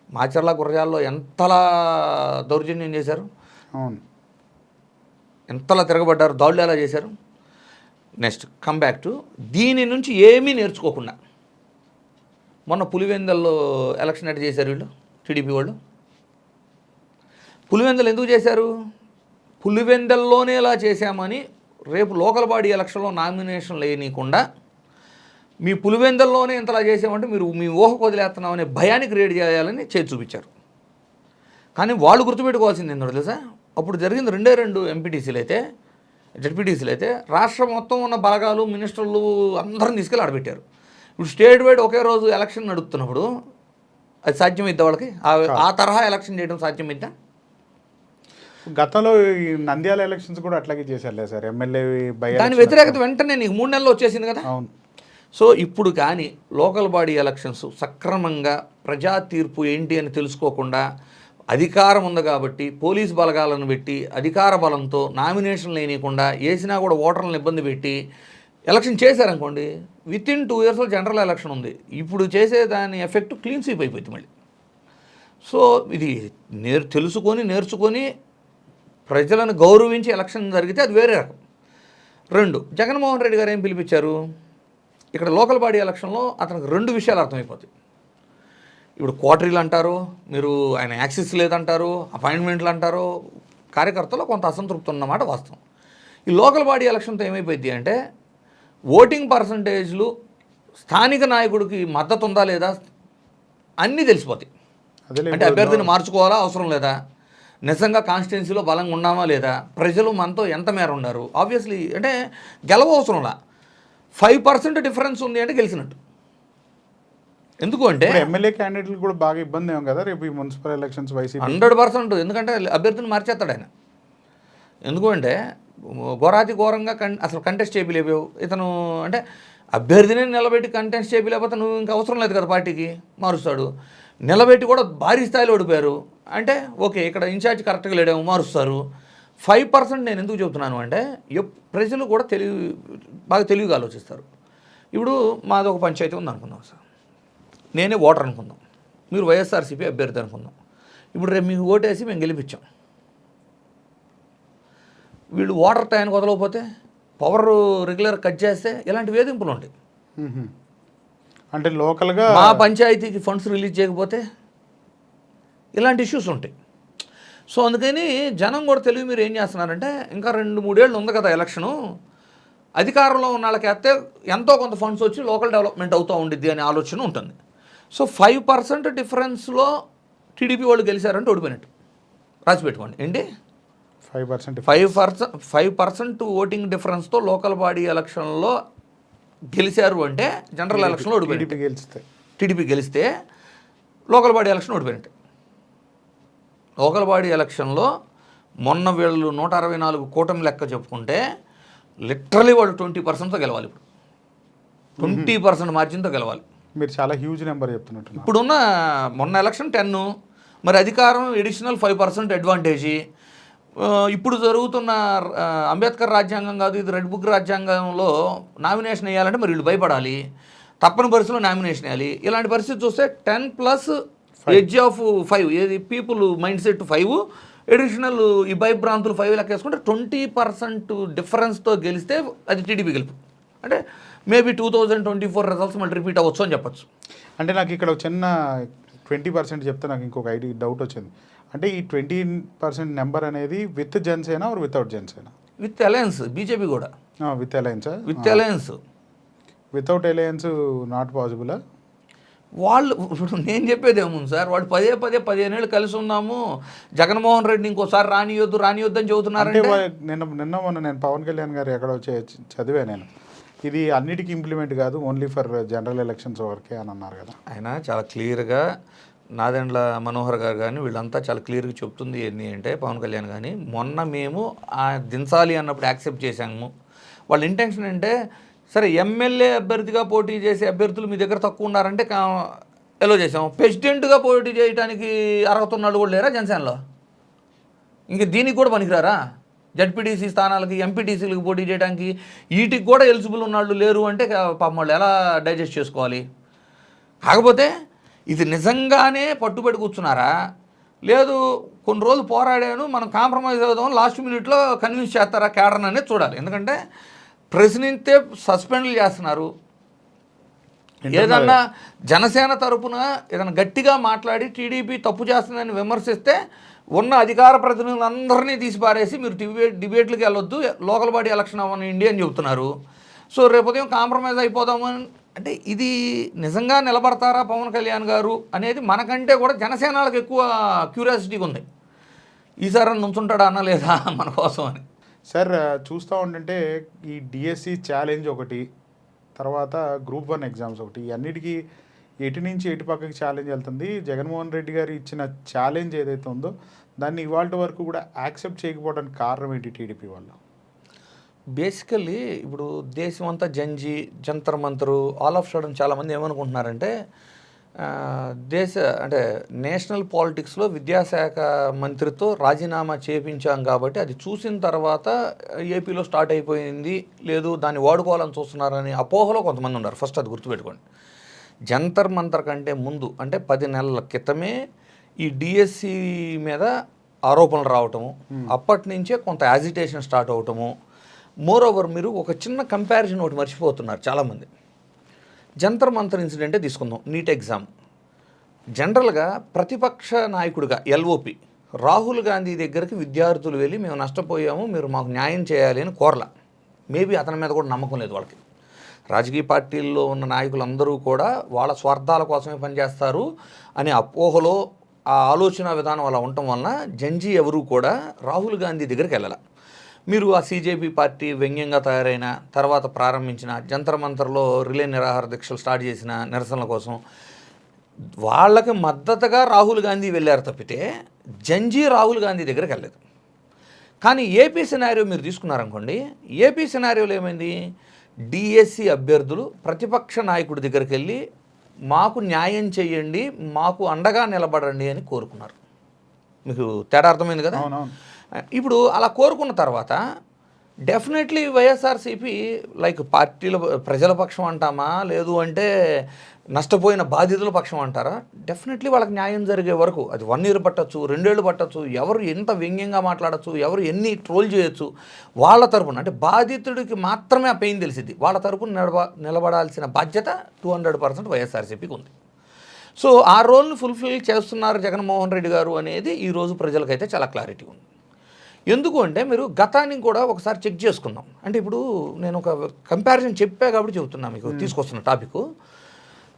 మాచర్ల గురజాల్లో ఎంతలా దౌర్జన్యం చేశారు, ఎంతలా తిరగబడ్డారు, దాడులు ఎలా చేశారు. నెక్స్ట్ కమ్ బ్యాక్ టు దీని నుంచి ఏమీ నేర్చుకోకుండా మొన్న పులివెందల్లో ఎలక్షన్ ఎట్ చేశారు వీళ్ళు టీడీపీ వాళ్ళు. పులివెందలు ఎందుకు చేశారు? పులివెందల్లోనే ఇలా చేశామని రేపు లోకల్ బాడీ ఎలక్షన్లో నామినేషన్లు వేయనీయకుండా మీ పులివెందల్లోనే ఇంతలా చేసామంటే మీరు మీ ఊహకు వదిలేస్తున్నాం అనే భయాన్ని క్రియేట్ చేయాలని చేసి చూపించారు. కానీ వాళ్ళు గుర్తుపెట్టుకోవాల్సింది ఏంటో తెలుసా, అప్పుడు జరిగింది 2 ఎంపీటీసీలు అయితే జడ్పీటీసీలు అయితే రాష్ట్రం మొత్తం ఉన్న బలగాలు మినిస్టర్లు అందరిని తీసుకెళ్ళి ఆడబెట్టారు. ఇప్పుడు స్టేట్ వైడ్ ఒకే రోజు ఎలక్షన్ నడుపుతున్నప్పుడు అది సాధ్యమైద్దా వాళ్ళకి? ఆ తరహా ఎలక్షన్ చేయడం సాధ్యమైద్దా? గతంలో ఈ నంద్యాల ఎలక్షన్స్ కూడా అట్లాగే చేశారులే సార్, ఎమ్మెల్యే దాని వ్యతిరేకత వెంటనే నీకు 3 నెలల్లో వచ్చేసింది కదా. అవును. సో ఇప్పుడు కానీ లోకల్ బాడీ ఎలక్షన్స్ సక్రమంగా ప్రజా తీర్పు ఏంటి అని తెలుసుకోకుండా అధికారం ఉంది కాబట్టి పోలీస్ బలగాలను పెట్టి అధికార బలంతో నామినేషన్లు వేయకుండా వేసినా కూడా ఓటర్లను ఇబ్బంది పెట్టి ఎలక్షన్ చేశారనుకోండి, వితిన్ 2 ఇయర్స్లో జనరల్ ఎలక్షన్ ఉంది. ఇప్పుడు చేసే దాని ఎఫెక్ట్ క్లీన్ స్వీప్ అయిపోయింది మళ్ళీ. సో ఇది నేర్చుకొని ప్రజలను గౌరవించి ఎలక్షన్ జరిగితే అది వేరే రకం. 2, జగన్మోహన్ రెడ్డి గారు ఏం పిలిపించారు, ఇక్కడ లోకల్ బాడీ ఎలక్షన్లో అతనికి 2 విషయాలు అర్థమైపోతాయి. ఇప్పుడు క్వార్టరీలు అంటారు, మీరు ఆయన యాక్సెస్ లేదంటారు, అపాయింట్మెంట్లు అంటారు, కార్యకర్తలు కొంత అసంతృప్తి ఉన్నమాట వాస్తవం. ఈ లోకల్ బాడీ ఎలక్షన్తో ఏమైపోయింది అంటే ఓటింగ్ పర్సంటేజ్లు స్థానిక నాయకుడికి మద్దతు ఉందా లేదా అన్నీ తెలిసిపోతాయి. అంటే అభ్యర్థిని మార్చుకోవాలా అవసరం లేదా, నిజంగా కాన్స్టిట్యున్సీలో బలంగా ఉన్నామా లేదా, ప్రజలు మనతో ఎంత మేర ఉన్నారు. ఆబ్వియస్లీ అంటే గెలవవసరంలా 5% డిఫరెన్స్ ఉంది అంటే గెలిచినట్టు. ఎందుకు అంటే ఎమ్మెల్యే క్యాండిడేట్లు కూడా బాగా ఇబ్బంది ఏమో కదా రేపు ఈ మున్సిపల్ ఎలక్షన్స్ వైసీపీ 100%. ఎందుకంటే అభ్యర్థిని మార్చేస్తాడు ఆయన. ఎందుకు అంటే ఘోరంగా అసలు కంటెస్ట్ చేయలేవు ఇతను. అంటే అభ్యర్థిని నిలబెట్టి కంటెస్ట్ చేయలేకపోతే నువ్వు ఇంకా అవసరం లేదు కదా, పార్టీకి మారుస్తాడు. నిలబెట్టి కూడా భారీ స్థాయిలో ఓడిపోయారు అంటే ఓకే, ఇక్కడ ఇన్ఛార్జ్ కరెక్ట్గా లేడేమో మారుస్తారు. 5% నేను ఎందుకు చెబుతున్నాను అంటే ప్రజలు కూడా బాగా తెలివిగా ఆలోచిస్తారు. ఇప్పుడు మాది ఒక పంచాయతీ ఉంది అనుకుందాం సార్, నేనే ఓటర్ అనుకుందాం, మీరు వైఎస్ఆర్సీపీ అభ్యర్థి అనుకుందాం. ఇప్పుడు రేపు మీకు ఓటేసి మేము గెలిపించాం, వీళ్ళు ఓటర్ టైంకి వదలకపోతే పవర్ రెగ్యులర్ కట్ చేస్తే ఇలాంటి వేధింపులు ఉంటాయి. అంటే లోకల్గా మా పంచాయతీకి ఫండ్స్ రిలీజ్ చేయకపోతే ఇలాంటి ఇష్యూస్ ఉంటాయి. సో అందుకని జనం కూడా తెలివి మీరు ఏం చేస్తున్నారంటే ఇంకా 2-3 ఏళ్ళు ఉంది కదా ఎలక్షను, అధికారంలో ఉన్న వాళ్ళకి అయితే ఎంతో కొంత ఫండ్స్ వచ్చి లోకల్ డెవలప్మెంట్ అవుతూ ఉండిద్ది అనే ఆలోచన ఉంటుంది. సో 5% డిఫరెన్స్లో టీడీపీ వాళ్ళు గెలిచారంటే ఓడిపోయినట్టు రాసి పెట్టుకోండి. ఏంటి 5% ఓటింగ్ డిఫరెన్స్తో లోకల్ బాడీ ఎలక్షన్లో గెలిచారు అంటే జనరల్ ఎలక్షన్లో ఓడిపోయినట్టు. టీడీపీ గెలిస్తే లోకల్ బాడీ ఎలక్షన్ ఓడిపోయినట్టు. లోకల్ బాడీ ఎలక్షన్లో మొన్న వీళ్ళు 164 కూటమి లెక్క చెప్పుకుంటే లిటరలీ వాళ్ళు 20%తో గెలవాలి. ఇప్పుడు 20% మార్జిన్తో గెలవాలి. మీరు చాలా హ్యూజ్ నెంబర్ చెప్తున్నట్టు. ఇప్పుడున్న మొన్న ఎలక్షన్ 10, మరి అధికారం ఎడిషనల్ 5% అడ్వాంటేజీ. ఇప్పుడు జరుగుతున్న అంబేద్కర్ రాజ్యాంగం కాదు, ఇది రెడ్ బుక్ రాజ్యాంగంలో నామినేషన్ వేయాలంటే మరి వీళ్ళు భయపడాలి, తప్పని పరిస్థితిలో నామినేషన్ వేయాలి. ఇలాంటి పరిస్థితి చూస్తే 10 ప్లస్ ఎడ్జ్ ఆఫ్ 5, ఏది పీపుల్ మైండ్ సెట్ 5, ఎడిషనల్ ఈ భయభ్రాంతులు 5 లెక్క వేసుకుంటే 20% డిఫరెన్స్తో గెలిస్తే అది టీడీపీ గెలుపు. అంటే మేబీ 2024 రిజల్ట్స్ మళ్ళీ రిపీట్ అవ్వచ్చు అని చెప్పచ్చు. అంటే నాకు ఇక్కడ ఒక చిన్న 20% చెప్తే నాకు ఇంకొక డౌట్ వచ్చింది. అంటే ఈ 20% నెంబర్ అనేది with Janasena or without Janasena? With alliance. BJP కూడా విత్ అలయన్సా? With alliance. Without alliance not పాసిబులా? వాళ్ళు ఇప్పుడు నేను చెప్పేది ఏముంది సార్, వాళ్ళు 15 ఏళ్ళు కలిసి ఉన్నాము, జగన్మోహన్ రెడ్డిని ఇంకోసారి రానియొద్దు అని చెబుతున్నారంటే నిన్న మొన్న నేను పవన్ కళ్యాణ్ గారు ఎక్కడో చదివా నేను, ఇది అన్నిటికీ ఇంప్లిమెంట్ కాదు, ఓన్లీ ఫర్ జనరల్ ఎలక్షన్స్ వరకే అని అన్నారు కదా. ఆయన చాలా క్లియర్గా నాదెండ్ల మనోహర్ గారు కానీ వీళ్ళంతా చాలా క్లియర్గా చెప్తుంది ఏంటి అంటే, పవన్ కళ్యాణ్ కానీ మొన్న మేము దించాలి అన్నప్పుడు యాక్సెప్ట్ చేశాము. వాళ్ళ ఇంటెన్షన్ అంటే సరే ఎమ్మెల్యే అభ్యర్థిగా పోటీ చేసే అభ్యర్థులు మీ దగ్గర తక్కువ ఉన్నారంటే ఎలా చేసాం, ప్రెసిడెంట్గా పోటీ చేయడానికి అర్హత ఉన్నాళ్ళు కూడా లేరా జనసేనలో? ఇంక దీనికి కూడా పనికిరారా? జడ్పీటీసీ స్థానాలకి ఎంపీటీసీలకు పోటీ చేయడానికి వీటికి కూడా ఎలిజిబుల్ ఉన్నాళ్ళు లేరు అంటే పాపం వాళ్ళు ఎలా డైజెస్ట్ చేసుకోవాలి? కాకపోతే ఇది నిజంగానే పట్టుబడి కూర్చున్నారా, లేదు కొన్ని రోజులు పోరాడాను మనం కాంప్రమైజ్ అవుదాం లాస్ట్ మినిట్లో కన్విన్స్ చేస్తారా క్యాడర్ని అనేది చూడాలి. ఎందుకంటే ప్రశ్నిస్తే సస్పెండ్లు చేస్తున్నారు. ఏదన్నా జనసేన తరపున ఏదైనా గట్టిగా మాట్లాడి టీడీపీ తప్పు చేస్తుందని విమర్శిస్తే ఉన్న అధికార ప్రతినిధులందరినీ తీసిపారేసి మీరు డిబేట్లకు వెళ్ళొద్దు, లోకల్ బాడీ ఎలక్షన్ అవ్వనివ్వండి అని చెబుతున్నారు. సో రేపు ఉదయం కాంప్రమైజ్ అయిపోదామని అంటే ఇది నిజంగా నిలబడతారా పవన్ కళ్యాణ్ గారు అనేది మనకంటే కూడా జనసేనలకు ఎక్కువ క్యూరియాసిటీగా ఉంది. ఈసారి నుంచుంటాడా అన్న లేదా మన కోసం అని. సార్ చూస్తూ ఉంటుంటే ఈ డిఎస్సి ఛాలెంజ్ ఒకటి, తర్వాత గ్రూప్ 1 ఎగ్జామ్స్ ఒకటి, అన్నిటికీ ఎటు నుంచి ఎటు పక్కకి ఛాలెంజ్ వెళ్తుంది. జగన్మోహన్ రెడ్డి గారు ఇచ్చిన ఛాలెంజ్ ఏదైతే ఉందో దాన్ని ఇవాళ వరకు కూడా యాక్సెప్ట్ చేయకపోవడానికి కారణం ఏంటి టీడీపీ వాళ్ళు? బేసికల్లీ ఇప్పుడు దేశం అంతా జంతర్ మంతరు ఆల్ ఆఫ్ సడన్ చాలామంది ఏమనుకుంటున్నారంటే అంటే నేషనల్ పాలిటిక్స్లో విద్యాశాఖ మంత్రితో రాజీనామా చేయించాం కాబట్టి అది చూసిన తర్వాత ఏపీలో స్టార్ట్ అయిపోయింది, లేదు దాన్ని వాడుకోవాలని చూస్తున్నారని అపోహలో కొంతమంది ఉన్నారు. ఫస్ట్ అది గుర్తుపెట్టుకోండి. జంతర్ మంతర్ కంటే ముందు అంటే 10 నెలల క్రితమే ఈ డిఎస్సి మీద ఆరోపణలు రావటము, అప్పటి నుంచే కొంత యాజిటేషన్ స్టార్ట్ అవటము. మోర్ ఓవర్ మీరు ఒక చిన్న కంపారిజన్ ఒకటి మర్చిపోతున్నారు చాలామంది. జంతర్ మంతర్ ఇన్సిడెంటే తీసుకుందాం. నీట్ ఎగ్జామ్ జనరల్గా ప్రతిపక్ష నాయకుడిగా ఎల్ఓపి రాహుల్ గాంధీ దగ్గరికి విద్యార్థులు వెళ్ళి మేము నష్టపోయాము, మీరు మాకు న్యాయం చేయాలి అని కోరల. మేబీ అతని మీద కూడా నమ్మకం లేదు వాళ్ళకి. రాజకీయ పార్టీల్లో ఉన్న నాయకులందరూ కూడా వాళ్ళ స్వార్థాల కోసమే పనిచేస్తారు అనే అపోహలో ఆ ఆలోచన విధానం అలా ఉండటం వలన జంజీ ఎవరూ కూడా రాహుల్ గాంధీ దగ్గరికి వెళ్ళాలి. మీరు ఆ సీజేపీ పార్టీ వ్యంగ్యంగా తయారైన తర్వాత ప్రారంభించిన జంతర్ మంతర్లో రిలే నిరాహార దీక్షలు స్టార్ట్ చేసిన నిరసనల కోసం వాళ్ళకి మద్దతుగా రాహుల్ గాంధీ వెళ్ళారు తప్పితే జంజీ రాహుల్ గాంధీ దగ్గరికి వెళ్ళలేదు. కానీ ఏపీ సినారియో మీరు తీసుకున్నారనుకోండి, ఏపీ సినారియోలో ఏమైంది? డిఎస్సి అభ్యర్థులు ప్రతిపక్ష నాయకుడి దగ్గరికి వెళ్ళి మాకు న్యాయం చేయండి, మాకు అండగా నిలబడండి అని కోరుకున్నారు. మీకు తేడా అర్థమైంది కదా? ఇప్పుడు అలా కోరుకున్న తర్వాత డెఫినెట్లీ వైఎస్ఆర్సీపీ లైక్ పార్టీల ప్రజల పక్షం అంటామా, లేదు అంటే నష్టపోయిన బాధితుల పక్షం అంటారా? డెఫినెట్లీ వాళ్ళకి న్యాయం జరిగే వరకు అది 1 year పట్టచ్చు, 2 ఏళ్ళు పట్టచ్చు, ఎవరు ఎంత వ్యంగ్యంగా మాట్లాడచ్చు, ఎవరు ఎన్ని ట్రోల్ చేయొచ్చు, వాళ్ళ తరపున అంటే బాధితుడికి మాత్రమే ఆ పెయిన్ తెలిసింది. వాళ్ళ తరపున నిలబడాల్సిన బాధ్యత 200% వైఎస్ఆర్సీపీకి ఉంది. సో ఆ రోల్ని ఫుల్ఫిల్ చేస్తున్నారు జగన్మోహన్ రెడ్డి గారు అనేది ఈరోజు ప్రజలకైతే చాలా క్లారిటీ ఉంది. ఎందుకు అంటే మీరు గతాన్ని కూడా ఒకసారి చెక్ చేసుకుందాం. అంటే ఇప్పుడు నేను ఒక కంపారిజన్ చెప్పా కాబట్టి చెబుతున్నా మీకు, తీసుకొస్తున్న టాపిక్.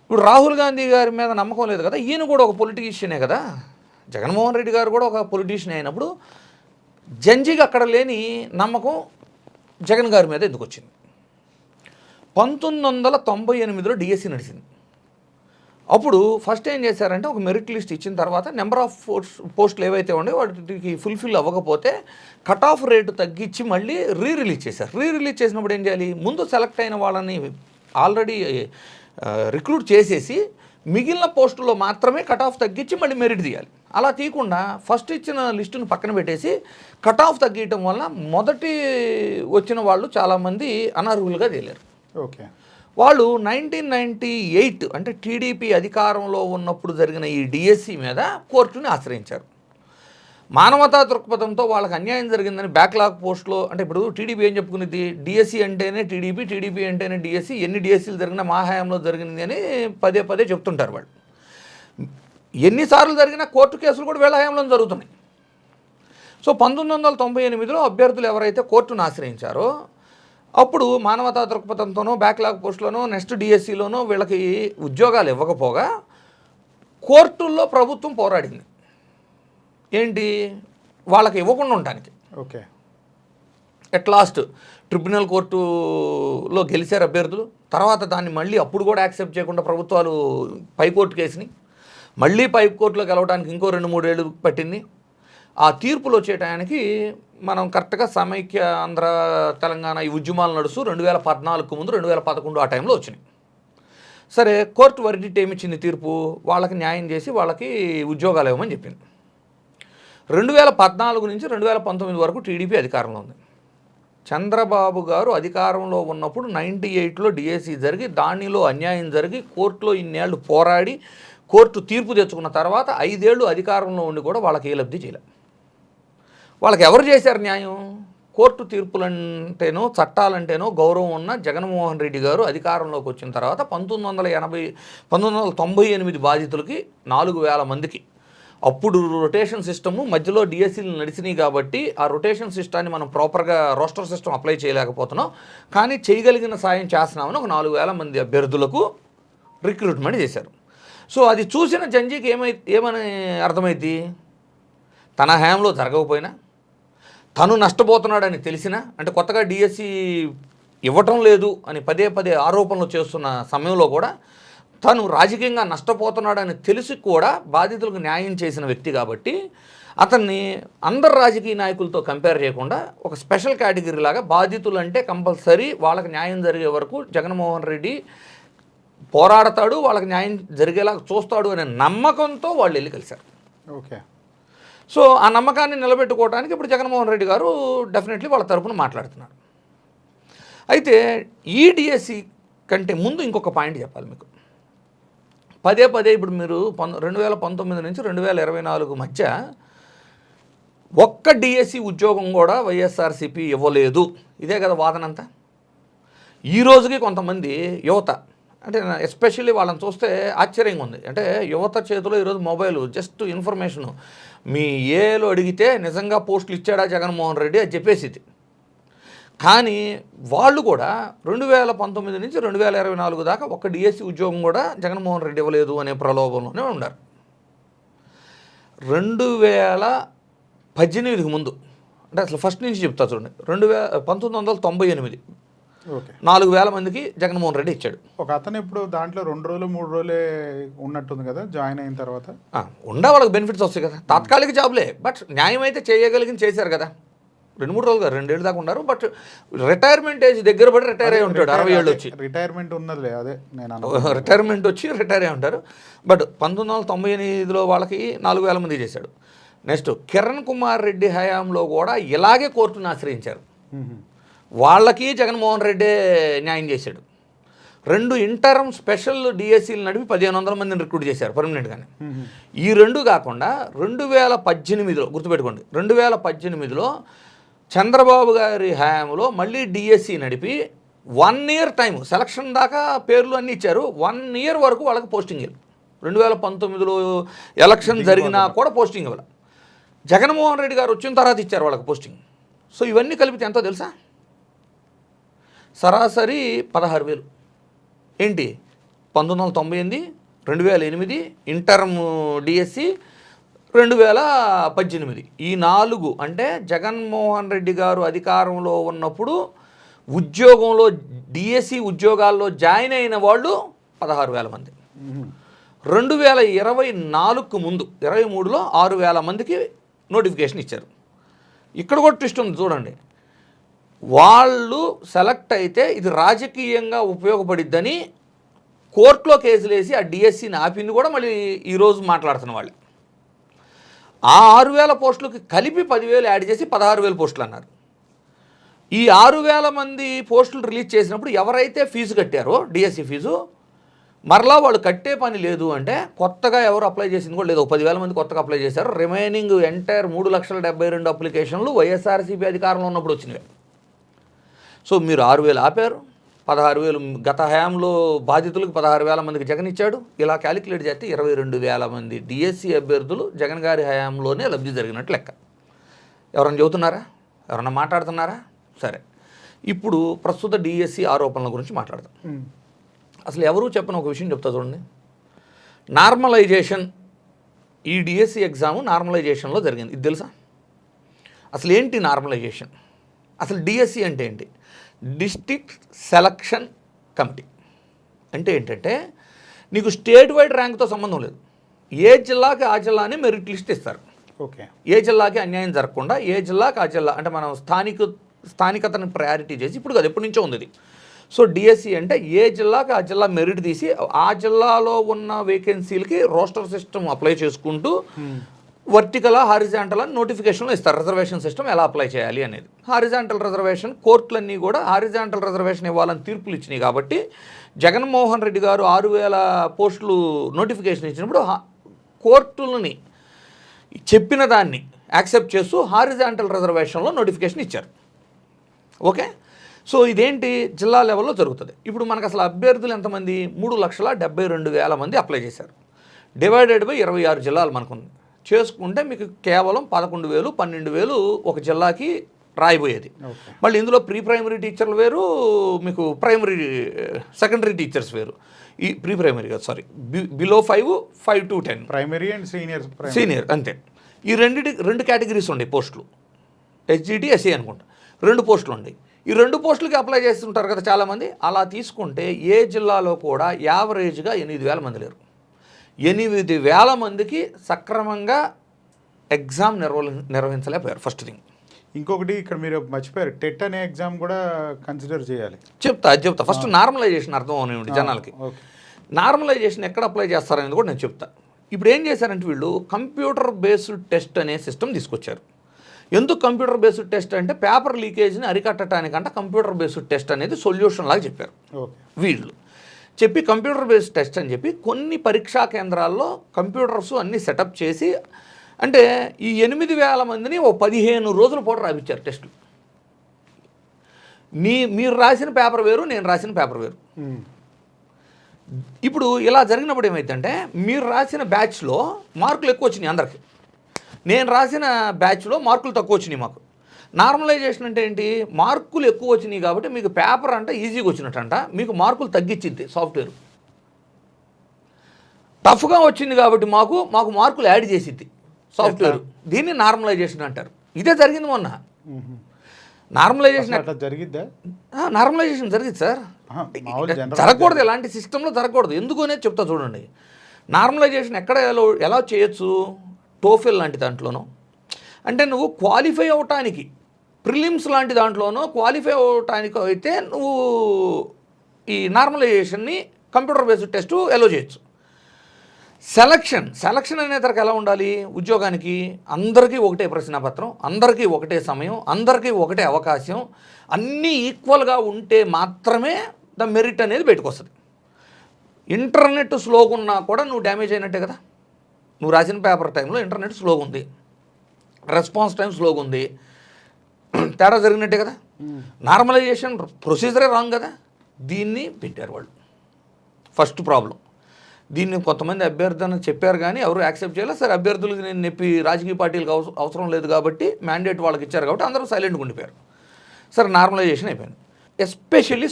ఇప్పుడు రాహుల్ గాంధీ గారి మీద నమ్మకం లేదు కదా, ఈయన కూడా ఒక పొలిటీషియనే కదా, జగన్మోహన్ రెడ్డి గారు కూడా ఒక పొలిటీషియన్ అయినప్పుడు జంజీకి అక్కడ లేని నమ్మకం జగన్ గారి మీద ఎందుకు వచ్చింది? 1998లో డిఎస్సి నడిచింది. అప్పుడు ఫస్ట్ ఏం చేశారంటే ఒక మెరిట్ లిస్ట్ ఇచ్చిన తర్వాత నెంబర్ ఆఫ్ పోస్టులు ఏవైతే ఉన్నాయో వాటికి ఫుల్ఫిల్ అవ్వకపోతే కట్ ఆఫ్ రేటు తగ్గించి మళ్ళీ రిలీజ్ చేశారు. రిలీజ్ చేసినప్పుడు ఏం చేయాలి? ముందు సెలెక్ట్ అయిన వాళ్ళని ఆల్రెడీ రిక్రూట్ చేసేసి మిగిలిన పోస్టుల్లో మాత్రమే కట్ ఆఫ్ తగ్గించి మళ్ళీ మెరిట్ తీయాలి. అలా తీయకుండా ఫస్ట్ ఇచ్చిన లిస్టును పక్కన పెట్టేసి కట్ ఆఫ్ తగ్గించడం వల్ల మొదటి వచ్చిన వాళ్ళు చాలామంది అనర్హులుగా తేలారు. ఓకే, వాళ్ళు 1998 అంటే టీడీపీ అధికారంలో ఉన్నప్పుడు జరిగిన ఈ డిఎస్సి మీద కోర్టుని ఆశ్రయించారు. మానవతా దృక్పథంతో వాళ్ళకి అన్యాయం జరిగిందని బ్యాక్లాగ్ పోస్ట్లో, అంటే ఇప్పుడు టీడీపీ ఏం చెప్పుకునేది, డిఎస్సి అంటేనే టీడీపీ అంటేనే డిఎస్సి, ఎన్ని డిఎస్సీలు జరిగినా మా హయాంలో జరిగింది అని పదే చెప్తుంటారు వాళ్ళు. ఎన్నిసార్లు జరిగినా కోర్టు కేసులు కూడా వీళ్ళ హయాంలో జరుగుతున్నాయి. సో 1998లో అభ్యర్థులు ఎవరైతే కోర్టును ఆశ్రయించారో అప్పుడు మానవతా దృక్పథంతోనో బ్యాక్లాగ్ పోస్టులోనో నెక్స్ట్ డిఎస్సిలోనో వీళ్ళకి ఉద్యోగాలు ఇవ్వకపోగా కోర్టుల్లో ప్రభుత్వం పోరాడింది. ఏంటి? వాళ్ళకి ఇవ్వకుండా ఉండడానికి. ఓకే, ఎట్ లాస్ట్ ట్రిబ్యునల్ కోర్టులో గెలిచారు అభ్యర్థులు. తర్వాత దాన్ని మళ్ళీ అప్పుడు కూడా యాక్సెప్ట్ చేయకుండా ప్రభుత్వాలు పైకోర్టు కేసుని మళ్ళీ పైకోర్టులో గెలవడానికి ఇంకో 2-3 ఏళ్ళు పట్టింది. ఆ తీర్పులు వచ్చేటానికి మనం కరెక్ట్గా సమైక్య ఆంధ్ర తెలంగాణ ఈ ఉద్యమాలు నడుస్తూ 2014 ముందు 2011 ఆ టైంలో వచ్చినాయి. సరే, కోర్టు వర్డిక్ట్ ఏమిచ్చింది? తీర్పు వాళ్ళకి న్యాయం చేసి వాళ్ళకి ఉద్యోగాలు ఇవ్వమని చెప్పింది. 2014 నుంచి 2019 వరకు టీడీపీ అధికారంలో ఉంది. చంద్రబాబు గారు అధికారంలో ఉన్నప్పుడు 98లో డిఎస్సి జరిగి దానిలో అన్యాయం జరిగి కోర్టులో ఇన్నేళ్ళు పోరాడి కోర్టు తీర్పు తెచ్చుకున్న తర్వాత 5 ఏళ్ళు అధికారంలో ఉండి కూడా వాళ్ళకి ఏ లబ్ధి చేయలేదు. వాళ్ళకి ఎవరు చేశారు న్యాయం? కోర్టు తీర్పులంటేనో చట్టాలంటేనో గౌరవం ఉన్న జగన్మోహన్ రెడ్డి గారు అధికారంలోకి వచ్చిన తర్వాత 1998 బాధితులకి 4000 మందికి అప్పుడు రొటేషన్ సిస్టము మధ్యలో డిఎస్సీలు నడిచినాయి కాబట్టి ఆ రొటేషన్ సిస్టాన్ని మనం ప్రాపర్గా రోస్టర్ సిస్టమ్ అప్లై చేయలేకపోతున్నాం, కానీ చేయగలిగిన సాయం చేస్తున్నామని ఒక 4,000 మంది అభ్యర్థులకు రిక్రూట్మెంట్ చేశారు. సో అది చూసిన జంజీకి ఏమని అర్థమైంది, తన హయాంలో జరగకపోయినా తను నష్టపోతున్నాడని తెలిసినా, అంటే కొత్తగా డిఎస్సి ఇవ్వటం లేదు అని పదే పదే ఆరోపణలు చేస్తున్న సమయంలో కూడా తను రాజకీయంగా నష్టపోతున్నాడని తెలిసి కూడా బాధితులకు న్యాయం చేసిన వ్యక్తి కాబట్టి అతన్ని అందరు రాజకీయ నాయకులతో కంపేర్ చేయకుండా ఒక స్పెషల్ కేటగిరీ లాగా బాధితులు అంటే కంపల్సరీ వాళ్ళకి న్యాయం జరిగే వరకు జగన్మోహన్ రెడ్డి పోరాడతాడు, వాళ్ళకి న్యాయం జరిగేలా చూస్తాడు అనే నమ్మకంతో వాళ్ళు వెళ్ళి కలిశారు. ఓకే. సో ఆ నమ్మకాన్ని నిలబెట్టుకోవడానికి ఇప్పుడు జగన్మోహన్ రెడ్డి గారు డెఫినెట్లీ వాళ్ళ తరపున మాట్లాడుతున్నారు. అయితే ఈ డిఎస్సి కంటే ముందు ఇంకొక పాయింట్ చెప్పాలి మీకు. పదే పదే ఇప్పుడు మీరు 2019 నుంచి 2024 మధ్య ఒక్క డిఎస్సి ఉద్యోగం కూడా వైఎస్ఆర్సీపీ ఇవ్వలేదు, ఇదే కదా వాదనంతా. ఈ రోజుకి కొంతమంది యువత, అంటే ఎస్పెషల్లీ వాళ్ళని చూస్తే ఆశ్చర్యంగా ఉంది. అంటే యువత చేతిలో ఈరోజు మొబైల్, జస్ట్ ఇన్ఫర్మేషను మీ ఏలో అడిగితే నిజంగా పోస్టులు ఇచ్చాడా జగన్మోహన్ రెడ్డి అని చెప్పేసి. కానీ వాళ్ళు కూడా 2019 నుంచి 2024 దాకా ఒక్క డిఎస్సి ఉద్యోగం కూడా జగన్మోహన్ రెడ్డి ఇవ్వలేదు అనే ప్రలోభంలోనే ఉన్నారు. 2018 ముందు, అంటే అసలు ఫస్ట్ నుంచి చెప్తా చూడండి, 1998 4,000 మందికి జగన్మోహన్ రెడ్డి ఇచ్చాడు. ఒక అతను ఇప్పుడు దాంట్లో 2 రోజులు 3 రోజులే ఉన్నట్టుంది కదా జాయిన్ అయిన తర్వాత. వాళ్ళకి బెనిఫిట్స్ వస్తాయి కదా, తాత్కాలిక జాబ్లే, బట్ న్యాయం అయితే చేయగలిగింది చేశారు కదా. 2-3 రోజులు 2 ఏళ్ళు దాకా ఉన్నారు, బట్ రిటైర్మెంట్ ఏజ్ దగ్గర పడి రిటైర్ అయి ఉంటాడు. 60 ఏళ్ళు వచ్చి రిటైర్మెంట్ ఉన్నదిలే, అదే నేను రిటైర్మెంట్ వచ్చి రిటైర్ అయి ఉంటారు. బట్ 1998లో వాళ్ళకి 4,000 మంది చేశాడు. నెక్స్ట్ కిరణ్ కుమార్ రెడ్డి హయాంలో కూడా ఇలాగే కోర్టును ఆశ్రయించారు, వాళ్ళకి జగన్మోహన్ రెడ్డి న్యాయం చేశాడు. 2 ఇంటర్మ్ స్పెషల్ డిఎస్సీలు నడిపి 1,500 మందిని రిక్రూట్ చేశారు పర్మనెంట్గానే. ఈ 2 కాకుండా 2018లో గుర్తుపెట్టుకోండి, 2018లో చంద్రబాబు గారి హయాంలో మళ్ళీ డిఎస్సి నడిపి 1 ఇయర్ టైం సెలక్షన్ దాకా పేర్లు అన్నీ ఇచ్చారు. 1 ఇయర్ వరకు వాళ్ళకి పోస్టింగ్ ఇవ్వాలి. 2019లో ఎలక్షన్ జరిగినా కూడా పోస్టింగ్ ఇవ్వాలి. జగన్మోహన్ రెడ్డి గారు వచ్చిన తర్వాత ఇచ్చారు వాళ్ళకి పోస్టింగ్. సో ఇవన్నీ కలిపితే ఎంతో తెలుసా, సరాసరి 16,000. ఏంటి 1998, 2008 ఇంటర్మ్ డిఎస్సి, 2018 ఈ 4 అంటే జగన్మోహన్ రెడ్డి గారు అధికారంలో ఉన్నప్పుడు ఉద్యోగంలో డిఎస్సి ఉద్యోగాల్లో జాయిన్ అయిన వాళ్ళు 16,000 మంది. 2024 ముందు 23లో 6,000 మందికి నోటిఫికేషన్ ఇచ్చారు. ఇక్కడ కూడా ట్విస్ట్ ఉంది చూడండి, వాళ్ళు సెలెక్ట్ అయితే ఇది రాజకీయంగా ఉపయోగపడిద్దని కోర్టులో కేసులు వేసి ఆ డిఎస్సిని ఆపింది కూడా మళ్ళీ ఈరోజు మాట్లాడుతున్న వాళ్ళు. ఆ 6,000 పోస్టులకి కలిపి 10,000 యాడ్ చేసి 16,000 పోస్టులు అన్నారు. ఈ 6,000 మంది పోస్టులు రిలీజ్ చేసినప్పుడు ఎవరైతే ఫీజు కట్టారో డిఎస్సి ఫీజు, మరలా వాళ్ళు కట్టే పని లేదు అంటే కొత్తగా ఎవరు అప్లై చేసింది కూడా లేదు. 10,000 మంది కొత్తగా అప్లై చేశారు. రిమైనింగ్ ఎంటైర్ 3,72,000 అప్లికేషన్లు వైఎస్ఆర్సీపీ అధికారంలో ఉన్నప్పుడు వచ్చినవి. సో మీరు 6,000 ఆపారు, 16,000 గత హయాంలో బాధితులకు 16,000 మందికి జగన్ ఇచ్చాడు. ఇలా క్యాలిక్యులేట్ చేస్తే 22,000 మంది డిఎస్సి అభ్యర్థులు జగన్ గారి హయాంలోనే లబ్ధి జరిగినట్టు లెక్క. ఎవరన్నా చెబుతున్నారా, ఎవరన్నా మాట్లాడుతున్నారా? సరే, ఇప్పుడు ప్రస్తుత డిఎస్సి ఆరోపణల గురించి మాట్లాడదాం. అసలు ఎవరు చెప్పిన ఒక విషయం చెప్తా చూడండి. నార్మలైజేషన్, ఈ డిఎస్సి ఎగ్జామ్ నార్మలైజేషన్లో జరిగింది. ఇది తెలుసా? అసలు ఏంటి నార్మలైజేషన్? అసలు డిఎస్సి అంటే ఏంటి? డిస్ట్రిక్ట్ సెలక్షన్ కమిటీ అంటే ఏంటంటే నీకు స్టేట్ వైడ్ ర్యాంక్తో సంబంధం లేదు. ఏ జిల్లాకి ఆ జిల్లాని మెరిట్ లిస్ట్ ఇస్తారు. ఓకే. ఏ జిల్లాకి అన్యాయం జరగకుండా ఏ జిల్లాకి ఆ జిల్లా, అంటే మనం స్థానికతను ప్రయారిటీ చేసి, ఇప్పుడు కదా ఎప్పటి నుంచో ఉంది ఇది. సో డిఎస్సి అంటే ఏ జిల్లాకి ఆ జిల్లా మెరిట్ తీసి ఆ జిల్లాలో ఉన్న వేకెన్సీలకి రోస్టర్ సిస్టమ్ అప్లై చేసుకుంటూ వర్టికల్ హారిజాంటల్ అని నోటిఫికేషన్లో ఇస్తారు. రిజర్వేషన్ సిస్టమ్ ఎలా అప్లై చేయాలి అనేది. హారిజాంటల్ రిజర్వేషన్ కోర్టులన్నీ కూడా హారిజాంటల్ రిజర్వేషన్ ఇవ్వాలని తీర్పులు ఇచ్చినాయి కాబట్టి జగన్మోహన్ రెడ్డి గారు 6,000 పోస్టులు నోటిఫికేషన్ ఇచ్చినప్పుడు కోర్టులని చెప్పిన దాన్ని యాక్సెప్ట్ చేస్తూ హారిజాంటల్ రిజర్వేషన్లో నోటిఫికేషన్ ఇచ్చారు. ఓకే. సో ఇదేంటి జిల్లా లెవెల్లో జరుగుతుంది. ఇప్పుడు మనకు అసలు అభ్యర్థులు ఎంతమంది? 3,72,000 మంది అప్లై చేశారు. డివైడెడ్ బై 26 జిల్లాలు మనకుంది. చేసుకుంటే మీకు కేవలం 11,000 12,000 ఒక జిల్లాకి రాయిపోయేది. ఓకే. మళ్ళీ ఇందులో ప్రీ ప్రైమరీ టీచర్లు వేరు, మీకు ప్రైమరీ సెకండరీ టీచర్స్ వేరు. ఈ ప్రీ ప్రైమరీ కాదు, sorry, below 5 to 10 primary and senior అంతే. ఈ రెండు కేటగిరీస్ ఉన్నాయి పోస్టులు, హెచ్జిటి ఎస్సీ అనుకుంటా, 2 పోస్టులు ఉన్నాయి. ఈ 2 పోస్టులకి అప్లై చేస్తుంటారు కదా చాలామంది. అలా తీసుకుంటే ఏ జిల్లాలో కూడా యావరేజ్గా 8,000 మంది లేరు. 8,000 మందికి సక్రమంగా ఎగ్జామ్ నిర్వహించలేకపోయారు. First thing. ఇంకొకటి ఇక్కడ మీరు మర్చిపోయారు, టెట్ అనే ఎగ్జామ్ కూడా కన్సిడర్ చేయాలి. చెప్తా. ఫస్ట్ నార్మలైజేషన్ అర్థం అవునండి జనాలకి. నార్మలైజేషన్ ఎక్కడ అప్లై చేస్తారనేది కూడా నేను చెప్తా. ఇప్పుడు ఏం చేశారంటే వీళ్ళు కంప్యూటర్ బేస్డ్ టెస్ట్ అనే సిస్టమ్ తీసుకొచ్చారు. ఎందుకు కంప్యూటర్ బేస్డ్ టెస్ట్ అంటే పేపర్ లీకేజ్ని అరికట్టడానికంటే కంప్యూటర్ బేస్డ్ టెస్ట్ అనేది సొల్యూషన్ లాగా చెప్పారు వీళ్ళు. చెప్పి కంప్యూటర్ బేస్డ్ టెస్ట్ అని చెప్పి కొన్ని పరీక్షా కేంద్రాల్లో కంప్యూటర్స్ అన్నీ సెటప్ చేసి, అంటే ఈ 8,000 మందిని 15 రోజుల పాటు రాయించారు టెస్టులు. మీరు రాసిన పేపర్ వేరు, నేను రాసిన పేపర్ వేరు. ఇప్పుడు ఇలా జరిగినప్పుడు ఏమైందంటే మీరు రాసిన బ్యాచ్లో మార్కులు ఎక్కువ వచ్చినాయి అందరికి, నేను రాసిన బ్యాచ్లో మార్కులు తక్కువ వచ్చినాయి మాకు. నార్మలైజేషన్ అంటే ఏంటి, మార్కులు ఎక్కువ వచ్చినాయి కాబట్టి మీకు పేపర్ అంటే ఈజీగా వచ్చినట్టంట, మీకు మార్కులు తగ్గించింది సాఫ్ట్వేర్. టఫ్గా వచ్చింది కాబట్టి మాకు మార్కులు యాడ్ చేసింది సాఫ్ట్వేర్. దీన్ని నార్మలైజేషన్ అంటారు. ఇదే జరిగింది మొన్న. నార్మలైజేషన్ జరిగిద్దా? నార్మలైజేషన్ జరిగింది సార్. జరగకూడదు, ఎలాంటి సిస్టంలో జరగకూడదు. ఎందుకు అనేది చెప్తా చూడండి. నార్మలైజేషన్ ఎక్కడ ఎలా చేయొచ్చు, టోఫెల్ లాంటి దాంట్లోనూ, అంటే నువ్వు క్వాలిఫై అవటానికి ప్రిలిమ్స్ లాంటి దాంట్లోనూ క్వాలిఫై అవటానికి అయితే నువ్వు ఈ నార్మలైజేషన్ని కంప్యూటర్ బేస్డ్ టెస్ట్ ఎలో చేయొచ్చు. సెలక్షన్ అనేసరికి ఎలా ఉండాలి, ఉద్యోగానికి అందరికీ ఒకటే ప్రశ్నపత్రం, అందరికీ ఒకటే సమయం, అందరికీ ఒకటే అవకాశం, అన్నీ ఈక్వల్గా ఉంటే మాత్రమే ద మెరిట్ అనేది బయటకు వస్తుంది. ఇంటర్నెట్ స్లోగా ఉన్నా కూడా నువ్వు డ్యామేజ్ అయినట్టే కదా. నువ్వు రాసిన పేపర్ టైంలో ఇంటర్నెట్ స్లోగా ఉంది, రెస్పాన్స్ టైం స్లోగా ఉంది, తేడా జరిగినట్టే కదా. నార్మలైజేషన్ ప్రొసీజరే రాంగ్ కదా. దీన్ని పెట్టారు వాళ్ళు. First problem. దీన్ని కొంతమంది అభ్యర్థన చెప్పారు కానీ ఎవరు యాక్సెప్ట్ చేయలేదు. సరే, అభ్యర్థులకు నేను నొప్పి రాజకీయ పార్టీలకు అవసరం లేదు కాబట్టి మ్యాండేట్ వాళ్ళకి ఇచ్చారు కాబట్టి అందరూ సైలెంట్గా ఉండిపోయారు. సరే, నార్మలైజేషన్ అయిపోయింది. ఎస్పెషల్లీ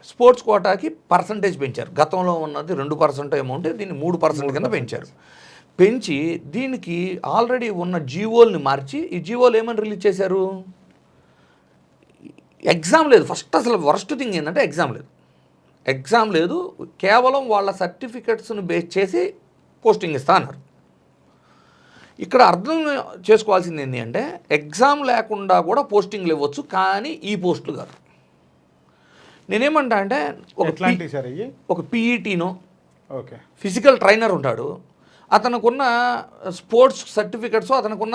స్పోర్ట్స్ కోటాకి పర్సంటేజ్ పెంచారు. గతంలో ఉన్నది 2% అమౌంట్, దీన్ని 3% కింద పెంచారు. పెంచి దీనికి ఆల్రెడీ ఉన్న జీవోల్ని మార్చి, ఈ జీవోలు ఏమని రిలీజ్ చేశారు, ఎగ్జామ్ లేదు. ఫస్ట్ అసలు వరస్ట్ థింగ్ ఏంటంటే ఎగ్జామ్ లేదు, కేవలం వాళ్ళ సర్టిఫికెట్స్ను బేస్ చేసి పోస్టింగ్ ఇస్తా అన్నారు. ఇక్కడ అర్థం చేసుకోవాల్సింది ఏంటి అంటే, ఎగ్జామ్ లేకుండా కూడా పోస్టింగ్లు ఇవ్వచ్చు, కానీ ఈ పోస్టులు కాదు. నేనేమంటా అంటే ఒక పీఈటీనో ఫిజికల్ ట్రైనర్ ఉంటాడు, అతనుకున్న స్పోర్ట్స్ సర్టిఫికెట్స్, అతనుకున్న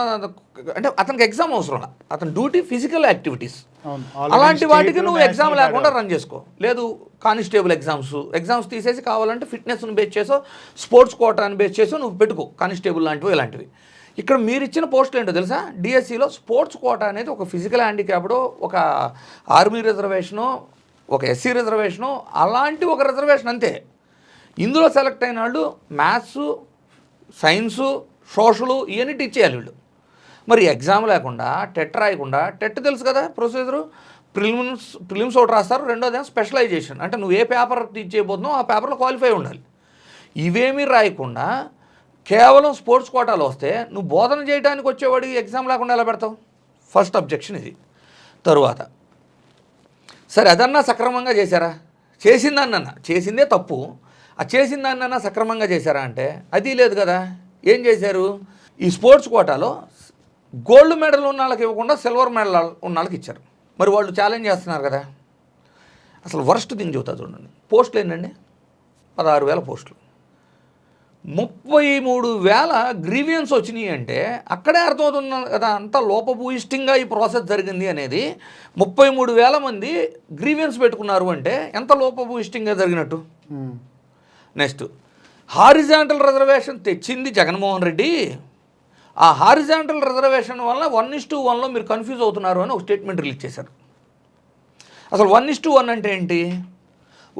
అంటే అతనికి ఎగ్జామ్ అవసరం, అతని డ్యూటీ ఫిజికల్ యాక్టివిటీస్. అలాంటి వాటికి నువ్వు ఎగ్జామ్ లేకుండా రన్ చేసుకో. లేదు, కానిస్టేబుల్ ఎగ్జామ్స్ తీసేసి కావాలంటే ఫిట్నెస్ని బేస్ చేసో స్పోర్ట్స్ కోటాని బేస్ చేసో నువ్వు పెట్టుకో, కానిస్టేబుల్ లాంటివి ఇలాంటివి. ఇక్కడ మీరు ఇచ్చిన పోస్టులు ఏంటో తెలుసా, డిఎస్సిలో స్పోర్ట్స్ కోటా అనేది ఒక ఫిజికల్ హ్యాండిక్యాప్డ్, ఒక ఆర్మీ రిజర్వేషను, ఒక ఎస్సీ రిజర్వేషను, అలాంటి ఒక రిజర్వేషన్ అంతే. ఇందులో సెలెక్ట్ అయిన వాళ్ళు మ్యాథ్స్, సైన్సు, సోషలు ఇవన్నీ టీచ్ చేయాలి వీళ్ళు. మరి ఎగ్జామ్ లేకుండా టెట్ రాయకుండా, టెట్ తెలుసు కదా ప్రొసీజరు, ప్రిలిమ్స్ ఒకటి రాస్తారు, రెండోదేమో స్పెషలైజేషన్, అంటే నువ్వు ఏ పేపర్ టీచ్ చేయబోతున్నావు ఆ పేపర్లో క్వాలిఫై ఉండాలి. ఇవేమీ రాయకుండా కేవలం స్పోర్ట్స్ కోటాలో వస్తే నువ్వు బోధన చేయడానికి వచ్చేవాడికి ఎగ్జామ్ లేకుండా ఎలా పెడతావు? ఫస్ట్ అబ్జెక్షన్ ఇది. తరువాత సరే, అదన్నా సక్రమంగా చేశారా? చేసిందే తప్పు. ఆ చేసిన దాన్నన్నా సక్రమంగా చేశారా అంటే అది లేదు కదా. ఏం చేశారు, ఈ స్పోర్ట్స్ కోటాలో గోల్డ్ మెడల్ ఉన్న వాళ్ళకి ఇవ్వకుండా సిల్వర్ మెడల్ ఉన్న వాళ్ళకి ఇచ్చారు. మరి వాళ్ళు ఛాలెంజ్ చేస్తున్నారు కదా. అసలు వరస్ట్ థింగ్ చెబుతా చూడండి, పోస్టులు ఏంటండి, 16,000 పోస్టులు, 33,000 గ్రీవియన్స్ వచ్చినాయి అంటే అక్కడే అర్థమవుతుంది కదా అంత లోపభూయిష్టంగా ఈ ప్రాసెస్ జరిగింది అనేది. 33,000 మంది గ్రీవియన్స్ పెట్టుకున్నారు అంటే ఎంత లోపభూయిష్టంగా జరిగినట్టు. నెక్స్ట్, హారిజాంటల్ రిజర్వేషన్ తెచ్చింది జగన్మోహన్ రెడ్డి. ఆ హారిజాంటల్ రిజర్వేషన్ వల్ల 1:1లో మీరు కన్ఫ్యూజ్ అవుతున్నారు అని ఒక స్టేట్మెంట్ రిలీజ్ చేశారు. అసలు 1:1 అంటే ఏంటి?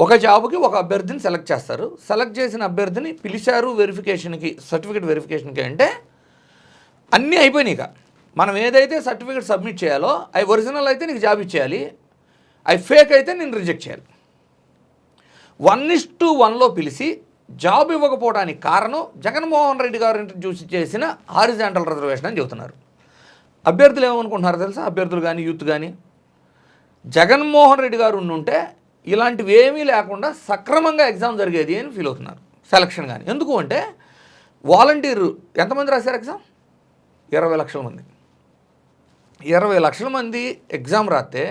ఒక జాబ్కి ఒక అభ్యర్థిని సెలెక్ట్ చేస్తారు. సెలెక్ట్ చేసిన అభ్యర్థిని పిలిచారు వెరిఫికేషన్కి, సర్టిఫికేట్ వెరిఫికేషన్కి అంటే అన్నీ అయిపోయినాయి. ఇక మనం ఏదైతే సర్టిఫికేట్ సబ్మిట్ చేయాలో అవి ఒరిజినల్ అయితే నీకు జాబ్ ఇచ్చేయాలి, అవి ఫేక్ అయితే నేను రిజెక్ట్ చేయాలి. 1:1లో పిలిచి జాబ్ ఇవ్వకపోవడానికి కారణం జగన్మోహన్ రెడ్డి గారు ఇంట్రడ్యూస్ చేసిన హారిజాంటల్ రిజర్వేషన్ అని చెబుతున్నారు. అభ్యర్థులు ఏమనుకుంటున్నారు తెలుసా? అభ్యర్థులు కానీ యూత్ కానీ జగన్మోహన్ రెడ్డి గారు ఉండుంటే ఇలాంటివి ఏమీ లేకుండా సక్రమంగా ఎగ్జామ్ జరిగేది అని ఫీల్ అవుతున్నారు. సెలక్షన్ కానీ ఎందుకు అంటే వాలంటీరు ఎంతమంది రాశారు ఎగ్జామ్? 20 లక్షల మంది. 20 లక్షల మంది ఎగ్జామ్ రాస్తే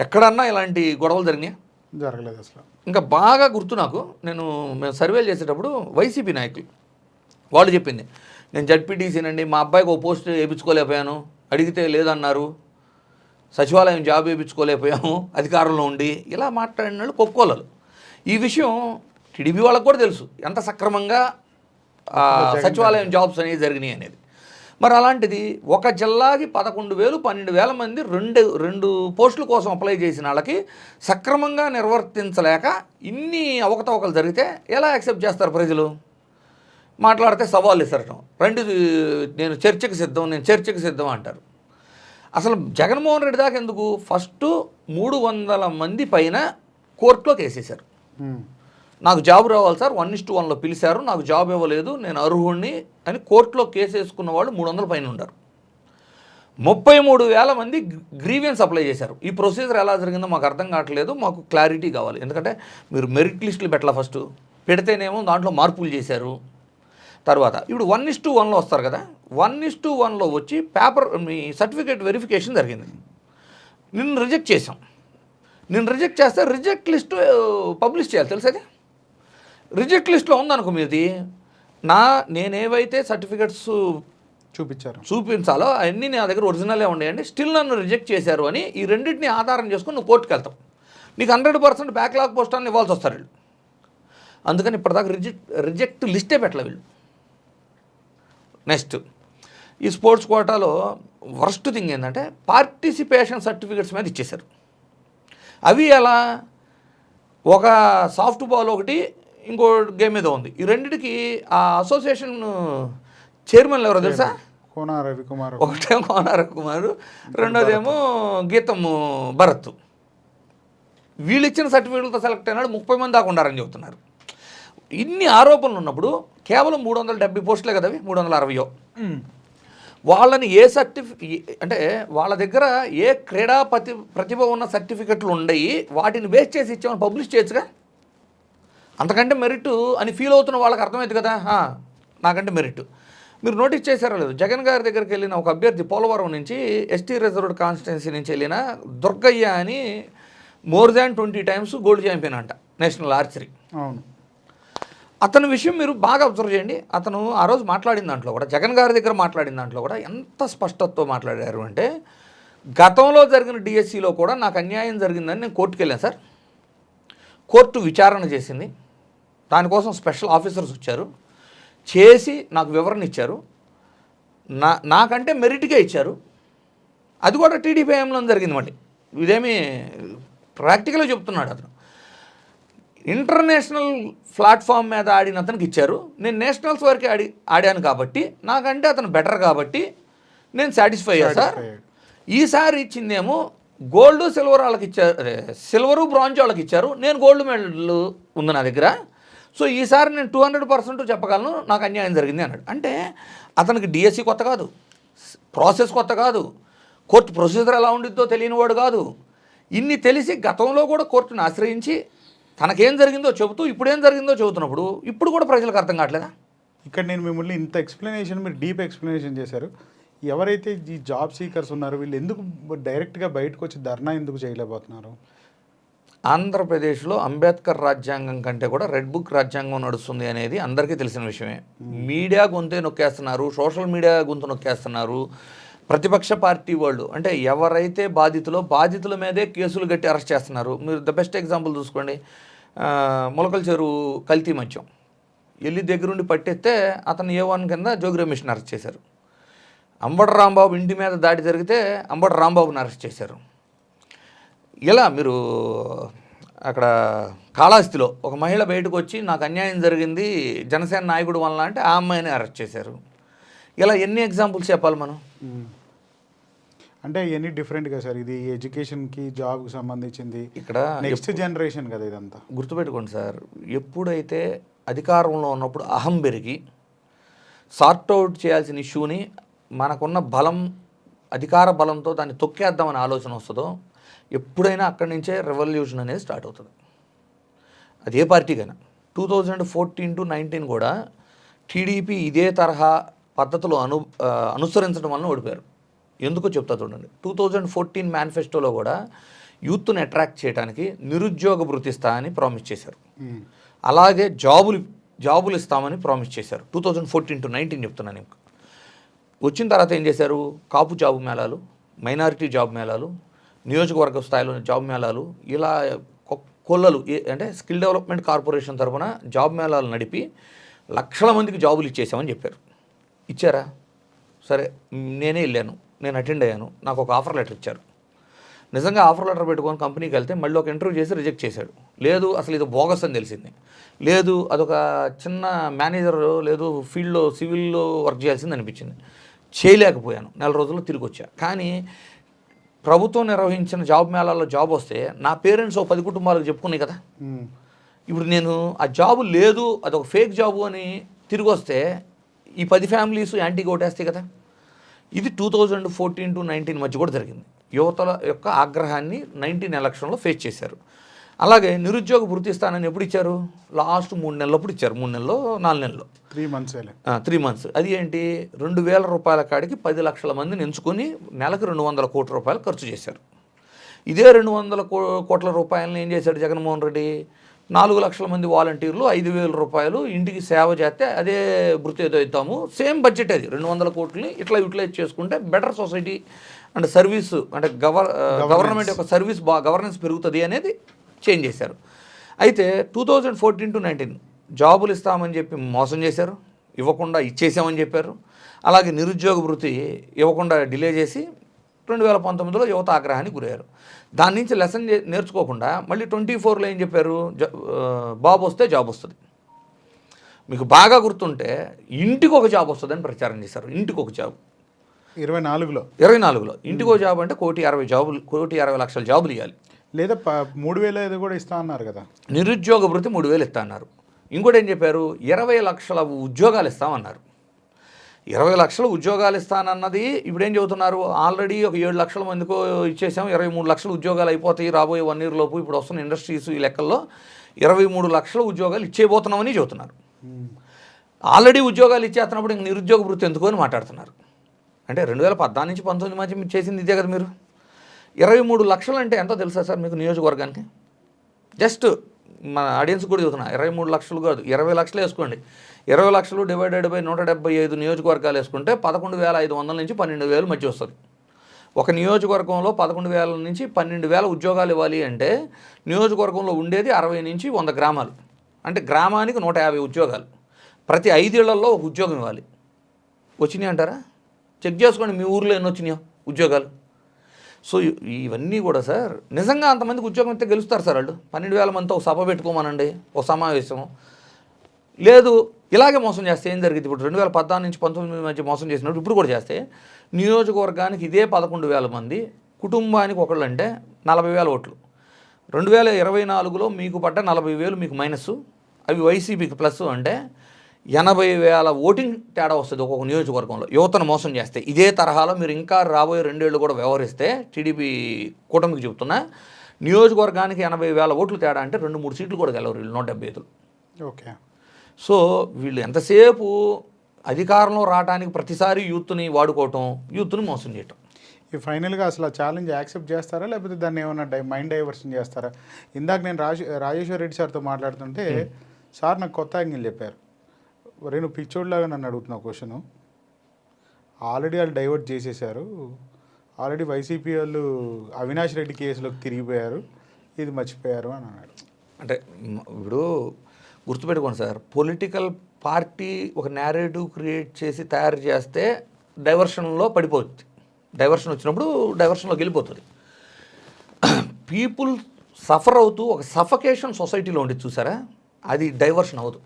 ఎక్కడన్నా ఇలాంటి గొడవలు జరిగినాయి? జరగలేదు అసలు. ఇంకా బాగా గుర్తు నాకు, మేము సర్వేలు చేసేటప్పుడు వైసీపీ నాయకులు వాళ్ళు చెప్పింది, నేను జడ్పీటీసీనండి, మా అబ్బాయికి ఒక పోస్ట్ వేయించుకోలేకపోయాను, అడిగితే లేదన్నారు, సచివాలయం జాబ్ వేయించుకోలేకపోయాము అధికారంలో ఉండి, ఇలా మాట్లాడిన వాళ్ళు కొక్కోలలు. ఈ విషయం టీడీపీ వాళ్ళకు కూడా తెలుసు ఎంత సక్రమంగా సచివాలయం జాబ్స్ అనేవి జరిగినాయి అనేది. మరి అలాంటిది ఒక జిల్లాకి 11,000 12,000 మంది రెండు పోస్టుల కోసం అప్లై చేసిన వాళ్ళకి సక్రమంగా నిర్వర్తించలేక ఇన్ని అవకతవకలు జరిగితే ఎలా యాక్సెప్ట్ చేస్తారు ప్రజలు? మాట్లాడితే సవాళ్ళు ఇసరటం, నేను చర్చకు సిద్ధం అంటారు. అసలు జగన్మోహన్ రెడ్డి దాకా ఎందుకు? ఫస్ట్ 300 మంది పైన కోర్టులో కేసేశారు. నాకు జాబ్ రావాలి సార్, 1:1లో పిలిచారు, నాకు జాబ్ ఇవ్వలేదు, నేను అర్హుణ్ణి అని కోర్టులో కేసు వేసుకున్న వాళ్ళు 300 పైన ఉంటారు. 33,000 మంది గ్రీవియన్స్ అప్లై చేశారు. ఈ ప్రొసీజర్ ఎలా జరిగిందో మాకు అర్థం కావట్లేదు, మాకు క్లారిటీ కావాలి. ఎందుకంటే మీరు మెరిట్ లిస్టులు పెట్టాల, ఫస్ట్ పెడితేనేమో దాంట్లో మార్పులు చేశారు. తర్వాత ఇప్పుడు 1:1లో వస్తారు కదా, 1:1లో వచ్చి మీ సర్టిఫికేట్ వెరిఫికేషన్ జరిగింది. నిన్ను రిజెక్ట్ చేసాం. నేను రిజెక్ట్ చేస్తే రిజెక్ట్ లిస్టు పబ్లిష్ చేయాలి, తెలుసా? అది రిజెక్ట్ లిస్ట్లో ఉందనుకో మీది, నేనేవైతే సర్టిఫికేట్స్ చూపించాలో అవన్నీ నా దగ్గర ఒరిజినలే ఉండేయండి, స్టిల్ నన్ను రిజెక్ట్ చేశారు అని ఈ రెండింటిని ఆధారం చేసుకొని నువ్వు కోర్టుకు వెళ్తావు. నీకు 100% బ్యాక్లాగ్ పోస్ట్ అని ఇవ్వాల్సి వస్తారు వీళ్ళు. అందుకని ఇప్పటిదాకా రిజెక్ట్ లిస్టే పెట్టలే వీళ్ళు. నెక్స్ట్, ఈ స్పోర్ట్స్ కోటాలో వర్స్ట్ థింగ్ ఏంటంటే పార్టిసిపేషన్ సర్టిఫికేట్స్ మీద ఇచ్చేశారు. అవి ఎలా? ఒక సాఫ్ట్ బాల్ ఒకటి, ఇంకో గేమ్ మీద ఉంది. ఈ రెండిటికి ఆ అసోసియేషన్ చైర్మన్ ఎవరో తెలుసా? ఒకటేమో కోన రవికుమార్, రెండోదేమో గీతము భరత్. వీళ్ళు ఇచ్చిన సర్టిఫికేట్లతో సెలెక్ట్ అయినాడు 30 మంది దాకా ఉండారని చెబుతున్నారు. ఇన్ని ఆరోపణలు ఉన్నప్పుడు కేవలం 370 పోస్టులే కదా, 360. వాళ్ళని అంటే వాళ్ళ దగ్గర ఏ క్రీడా ప్రతిభ ఉన్న సర్టిఫికెట్లు ఉండయి, వాటిని వేస్ట్ చేసి ఇచ్చామని పబ్లిష్ చేయొచ్చుగా. అంతకంటే మెరిట్ అని ఫీల్ అవుతున్న వాళ్ళకి అర్థమైంది కదా, నాకంటే మెరిట్. మీరు నోటీస్ చేశారో లేదు, జగన్ గారి దగ్గరికి వెళ్ళిన ఒక అభ్యర్థి పోలవరం నుంచి ఎస్టీ రిజర్వ్డ్ కాన్స్టిట్యున్సీ నుంచి వెళ్ళిన దుర్గయ్య అని more than 20 times gold champion అంట, నేషనల్ ఆర్చరీ. అవును. అతని విషయం మీరు బాగా అబ్జర్వ్ చేయండి. అతను ఆ రోజు మాట్లాడిన దాంట్లో కూడా, జగన్ గారి దగ్గర మాట్లాడిన దాంట్లో కూడా ఎంత స్పష్టతతో మాట్లాడారు అంటే, గతంలో జరిగిన డిఎస్సిలో కూడా నాకు అన్యాయం జరిగిందని నేను కోర్టుకు వెళ్ళాను సార్, కోర్టు విచారణ చేసింది, దానికోసం స్పెషల్ ఆఫీసర్స్ వచ్చారు, చేసి నాకు వివరణ ఇచ్చారు, నాకంటే మెరిట్గా ఇచ్చారు, అది కూడా టీడీపీ హయాంలో జరిగింది. మళ్ళీ ఇదేమి ప్రాక్టికల్గా చెప్తున్నాడు అతను. ఇంటర్నేషనల్ ప్లాట్ఫామ్ మీద ఆడిన అతనికి ఇచ్చారు, నేను నేషనల్స్ వరకే ఆడాను కాబట్టి నాకంటే అతను బెటర్ కాబట్టి నేను సాటిస్ఫై అయ్యా సార్. ఈసారి ఇచ్చిందేమో గోల్డ్ సిల్వర్ వాళ్ళకి ఇచ్చారు, సిల్వరు బ్రాంజ్ వాళ్ళకి ఇచ్చారు, నేను గోల్డ్ మెడల్ ఉంది నా దగ్గర, సో ఈసారి నేను 200% చెప్పగలను, నాకు అన్యాయం జరిగింది అన్నాడు. అంటే అతనికి డిఎస్సి కొత్త కాదు, ప్రాసెస్ కొత్త కాదు, కోర్టు ప్రొసీజర్ ఎలా ఉండిద్దో తెలియనివాడు కాదు. ఇన్ని తెలిసి గతంలో కూడా కోర్టును ఆశ్రయించి తనకేం జరిగిందో చెబుతూ ఇప్పుడేం జరిగిందో చెబుతున్నప్పుడు ఇప్పుడు కూడా ప్రజలకు అర్థం కావట్లేదా? ఇక్కడ నేను మిమ్మల్ని ఇంత ఎక్స్ప్లెనేషన్, మీరు డీప్ ఎక్స్ప్లెనేషన్ చేశారు. ఎవరైతే ఈ జాబ్ సీకర్స్ ఉన్నారో వీళ్ళు ఎందుకు డైరెక్ట్గా బయటకు వచ్చి ధర్నా ఎందుకు చేయలేకపోతున్నారు? ఆంధ్రప్రదేశ్లో అంబేద్కర్ రాజ్యాంగం కంటే కూడా రెడ్ బుక్ రాజ్యాంగం నడుస్తుంది అనేది అందరికీ తెలిసిన విషయమే. మీడియా గొంతే నొక్కేస్తున్నారు, సోషల్ మీడియా గొంతు నొక్కేస్తున్నారు. ప్రతిపక్ష పార్టీ వాళ్ళు అంటే ఎవరైతే బాధితుల మీదే కేసులు కట్టి అరెస్ట్ చేస్తున్నారు. మీరు ద బెస్ట్ ఎగ్జాంపుల్ చూసుకోండి, మొలకల చెరువు కల్తీ మద్యం వెళ్ళి దగ్గరుండి పట్టేస్తే అతను A1 కింద జోగి రమేష్ని అరెస్ట్ చేశారు. అంబటి రాంబాబు ఇంటి మీద దాడి జరిగితే అంబటి రాంబాబుని అరెస్ట్ చేశారు. ఇలా మీరు అక్కడ కాళహస్తిలో ఒక మహిళ బయటకు వచ్చి నాకు అన్యాయం జరిగింది జనసేన నాయకుడు వలన అంటే ఆ అమ్మాయిని అరెస్ట్ చేశారు. ఇలా ఎన్ని ఎగ్జాంపుల్స్ చెప్పాలి మనం? అంటే ఇవన్నీ డిఫరెంట్గా సార్, ఇది ఎడ్యుకేషన్కి జాబ్కి సంబంధించింది, ఇక్కడ నెక్స్ట్ జనరేషన్ కదా ఇదంతా. గుర్తుపెట్టుకోండి సార్, ఎప్పుడైతే అధికారంలో ఉన్నప్పుడు అహం పెరిగి సార్ట్అవుట్ చేయాల్సిన ఇష్యూని మనకున్న బలం, అధికార బలంతో దాన్ని తొక్కేద్దామని ఆలోచన వస్తుందో ఎప్పుడైనా అక్కడి నుంచే రెవల్యూషన్ అనేది స్టార్ట్ అవుతుంది. అది ఏ పార్టీకైనా. 2014 to 19 కూడా టీడీపీ ఇదే తరహా పద్ధతులు అనుసరించడం వలన ఓడిపోయారు. ఎందుకో చెప్తా చూడండి. 2014 మేనిఫెస్టోలో కూడా యూత్ని అట్రాక్ట్ చేయడానికి నిరుద్యోగ భృతి ఇస్తా అని ప్రామిస్ చేశారు. అలాగే జాబులు ఇస్తామని ప్రామిస్ చేశారు. 2014 to 19 చెప్తున్నాను. ఇంకా వచ్చిన తర్వాత ఏం చేశారు? కాపు జాబు మేళాలు, మైనారిటీ జాబ్ మేళాలు, నియోజకవర్గ స్థాయిలో జాబ్ మేళాలు, ఇలా కొల్లలు అంటే స్కిల్ డెవలప్మెంట్ కార్పొరేషన్ తరఫున జాబ్ మేళాలు నడిపి లక్షల మందికి జాబులు ఇచ్చేసామని చెప్పారు. ఇచ్చారా? సరే, నేనే వెళ్ళాను, నేను అటెండ్ అయ్యాను, నాకు ఒక ఆఫర్ లెటర్ ఇచ్చారు. నిజంగా ఆఫర్ లెటర్ పెట్టుకొని కంపెనీకి వెళ్తే మళ్ళీ ఒక ఇంటర్వ్యూ చేసి రిజెక్ట్ చేశాడు. లేదు అసలు ఇది బోగస్ అని తెలిసింది. లేదు అదొక చిన్న మేనేజర్, లేదు ఫీల్డ్లో సివిల్లో వర్క్ చేయాల్సింది అనిపించింది. చేయలేకపోయాను. 4 రోజుల్లో తిరిగి వచ్చా. కానీ ప్రభుత్వం నిర్వహించిన జాబ్ మేళాల్లో జాబ్ వస్తే నా పేరెంట్స్ 10 కుటుంబాలకు చెప్పుకున్నాయి కదా. ఇప్పుడు నేను ఆ జాబు లేదు, అదొక ఫేక్ జాబు అని తిరిగి వస్తే ఈ 10 ఫ్యామిలీస్ యాంటీగా ఓటేస్తాయి కదా. ఇది 2014 to 19 మధ్య కూడా జరిగింది. యువతల యొక్క ఆగ్రహాన్ని 19 ఎలక్షన్లో ఫేస్ చేశారు. అలాగే నిరుద్యోగ భృతి ఇస్తానని ఎప్పుడు ఇచ్చారు? లాస్ట్ 3 నెలలప్పుడు ఇచ్చారు. 3 నెలల్లో 4 నెలల్లో 3 మంత్స్. అది ఏంటి? 2,000 రూపాయల కాడికి 10 లక్షల మందిని ఎంచుకొని నెలకు 200 కోట్ల రూపాయలు ఖర్చు చేశారు. ఇదే 200 కోట్ల రూపాయలని ఏం చేశాడు జగన్మోహన్ రెడ్డి? 4 లక్షల మంది వాలంటీర్లు 5,000 రూపాయలు ఇంటికి సేవ చేస్తే అదే భృతి ఏదో ఇద్దాము. సేమ్ బడ్జెట్ అది. 200 కోట్లని ఇట్లా యూటిలైజ్ చేసుకుంటే బెటర్ సొసైటీ అండ్ సర్వీస్ అంటే గవర్నమెంట్ యొక్క సర్వీస్ గవర్నెన్స్ పెరుగుతుంది అనేది చేంజ్ చేశారు. అయితే 2014 to 19 జాబులు ఇస్తామని చెప్పి మోసం చేశారు, ఇవ్వకుండా ఇచ్చేసామని చెప్పారు. అలాగే నిరుద్యోగ భృతి ఇవ్వకుండా డిలే చేసి 2019లో యువత ఆగ్రహానికి గురయ్యారు. దాని నుంచి లెసన్ నేర్చుకోకుండా మళ్ళీ 24లో ఏం చెప్పారు? బాబు వస్తే జాబ్ వస్తుంది. మీకు బాగా గుర్తుంటే ఇంటికి ఒక జాబ్ వస్తుందని ప్రచారం చేశారు. ఇంటికి ఒక జాబ్ 24లో ఇంటికి ఒక జాబ్ అంటే 1,60,000 లక్షల జాబులు ఇవ్వాలి. లేదా 3,000 కూడా ఇస్తా అన్నారు కదా. నిరుద్యోగ భృతి 3,000 ఇస్తా అన్నారు. ఇంకోటి ఏం చెప్పారు? 20 లక్షల ఉద్యోగాలు ఇస్తామన్నారు. 20 లక్షల ఉద్యోగాలు ఇస్తానన్నది ఇప్పుడు ఏం చెబుతున్నారు? ఆల్రెడీ ఒక 7 లక్షల మందికో ఇచ్చేసాం, 23 లక్షల ఉద్యోగాలు అయిపోతాయి రాబోయే 1 year లోపు. ఇప్పుడు వస్తున్న ఇండస్ట్రీస్ ఈ లెక్కల్లో 23 లక్షల ఉద్యోగాలు ఇచ్చేయబోతున్నామని చెబుతున్నారు. ఆల్రెడీ ఉద్యోగాలు ఇచ్చేస్తున్నప్పుడు ఇంక నిరుద్యోగ భృతి ఎందుకు అని మాట్లాడుతున్నారు. అంటే 2014 నుంచి 19 మధ్య చేసింది ఇదే కదా. మీరు 23 లక్షలు అంటే ఎంతో తెలుసా సార్ మీకు నియోజకవర్గానికి? జస్ట్ మన ఆడియన్స్ కూడా చెబుతున్నా, 23 లక్షలు కాదు, 20 లక్షలు వేసుకోండి. 20 లక్షలు డివైడెడ్ బై 175 నియోజకవర్గాలు వేసుకుంటే 11,500 నుంచి 12,000 మధ్య వస్తుంది. ఒక నియోజకవర్గంలో 11,000 నుంచి 12,000 ఉద్యోగాలు ఇవ్వాలి అంటే నియోజకవర్గంలో ఉండేది 60 నుంచి 100 గ్రామాలు. అంటే గ్రామానికి 150 ఉద్యోగాలు. ప్రతి 5 ఏళ్లలో ఒక ఉద్యోగం ఇవ్వాలి. వచ్చినాయి అంటారా? చెక్ చేసుకోండి మీ ఊర్లో ఎన్ని వచ్చినాయో ఉద్యోగాలు. సో ఇవన్నీ కూడా సార్ నిజంగా అంతమందికి ఉద్యోగం అయితే గెలుస్తారు సార్ వాళ్ళు. 12,000 మందితో ఒక సభ పెట్టుకోమనండి, ఒక సమావేశం. లేదు ఇలాగే మోసం చేస్తే ఏం జరిగింది? ఇప్పుడు 2014 నుంచి 19 మధ్య మోసం చేసినప్పుడు ఇప్పుడు కూడా చేస్తే నియోజకవర్గానికి ఇదే 11,000 మంది, కుటుంబానికి ఒకళ్ళు అంటే 40,000 ఓట్లు. 2024లో మీకు పడ్డ 40,000 మీకు మైనస్, అవి వైసీపీకి ప్లస్ అంటే 80,000 ఓటింగ్ తేడా వస్తుంది ఒక్కొక్క నియోజకవర్గంలో యువతను మోసం చేస్తే. ఇదే తరహాలో మీరు ఇంకా రాబోయే 2 ఏళ్ళు కూడా వ్యవహరిస్తే టీడీపీ కూటమికి చెబుతున్నా, నియోజకవర్గానికి 80,000 ఓట్లు తేడా అంటే 2-3 సీట్లు కూడా గెలవరు వీళ్ళు 175. ఓకే. సో వీళ్ళు ఎంతసేపు అధికారంలో రావడానికి ప్రతిసారి యూత్ని వాడుకోవటం, యూత్ని మోసం చేయటం. ఈ ఫైనల్గా అసలు ఆ ఛాలెంజ్ యాక్సెప్ట్ చేస్తారా, లేకపోతే దాన్ని ఏమన్నా మైండ్ డైవర్షన్ చేస్తారా? ఇందాక నేను రాజేశ్వర్ రెడ్డి సార్తో మాట్లాడుతుంటే సార్ నాకు కొత్త యాంగిల్ చెప్పారు. ఒరే నువ్వు పిచ్చోడ్లాగా నన్ను అడుగుతున్నావు క్వశ్చను, ఆల్రెడీ వాళ్ళు డైవర్ట్ చేసేసారు, ఆల్రెడీ వైసీపీ వాళ్ళు అవినాష్ రెడ్డి కేసులోకి తిరిగిపోయారు, ఇది మర్చిపోయారు అని అన్నాడు. అంటే ఇప్పుడు గుర్తుపెట్టుకోండి సార్, పొలిటికల్ పార్టీ ఒక నేరేటివ్ క్రియేట్ చేసి తయారు చేస్తే డైవర్షన్లో పడిపోతుంది. డైవర్షన్ వచ్చినప్పుడు డైవర్షన్లోకి వెళ్ళిపోతుంది. పీపుల్ సఫర్ అవుతూ ఒక సఫకేషన్ సొసైటీలో ఉండేది చూసారా, అది డైవర్షన్ అవ్వదు.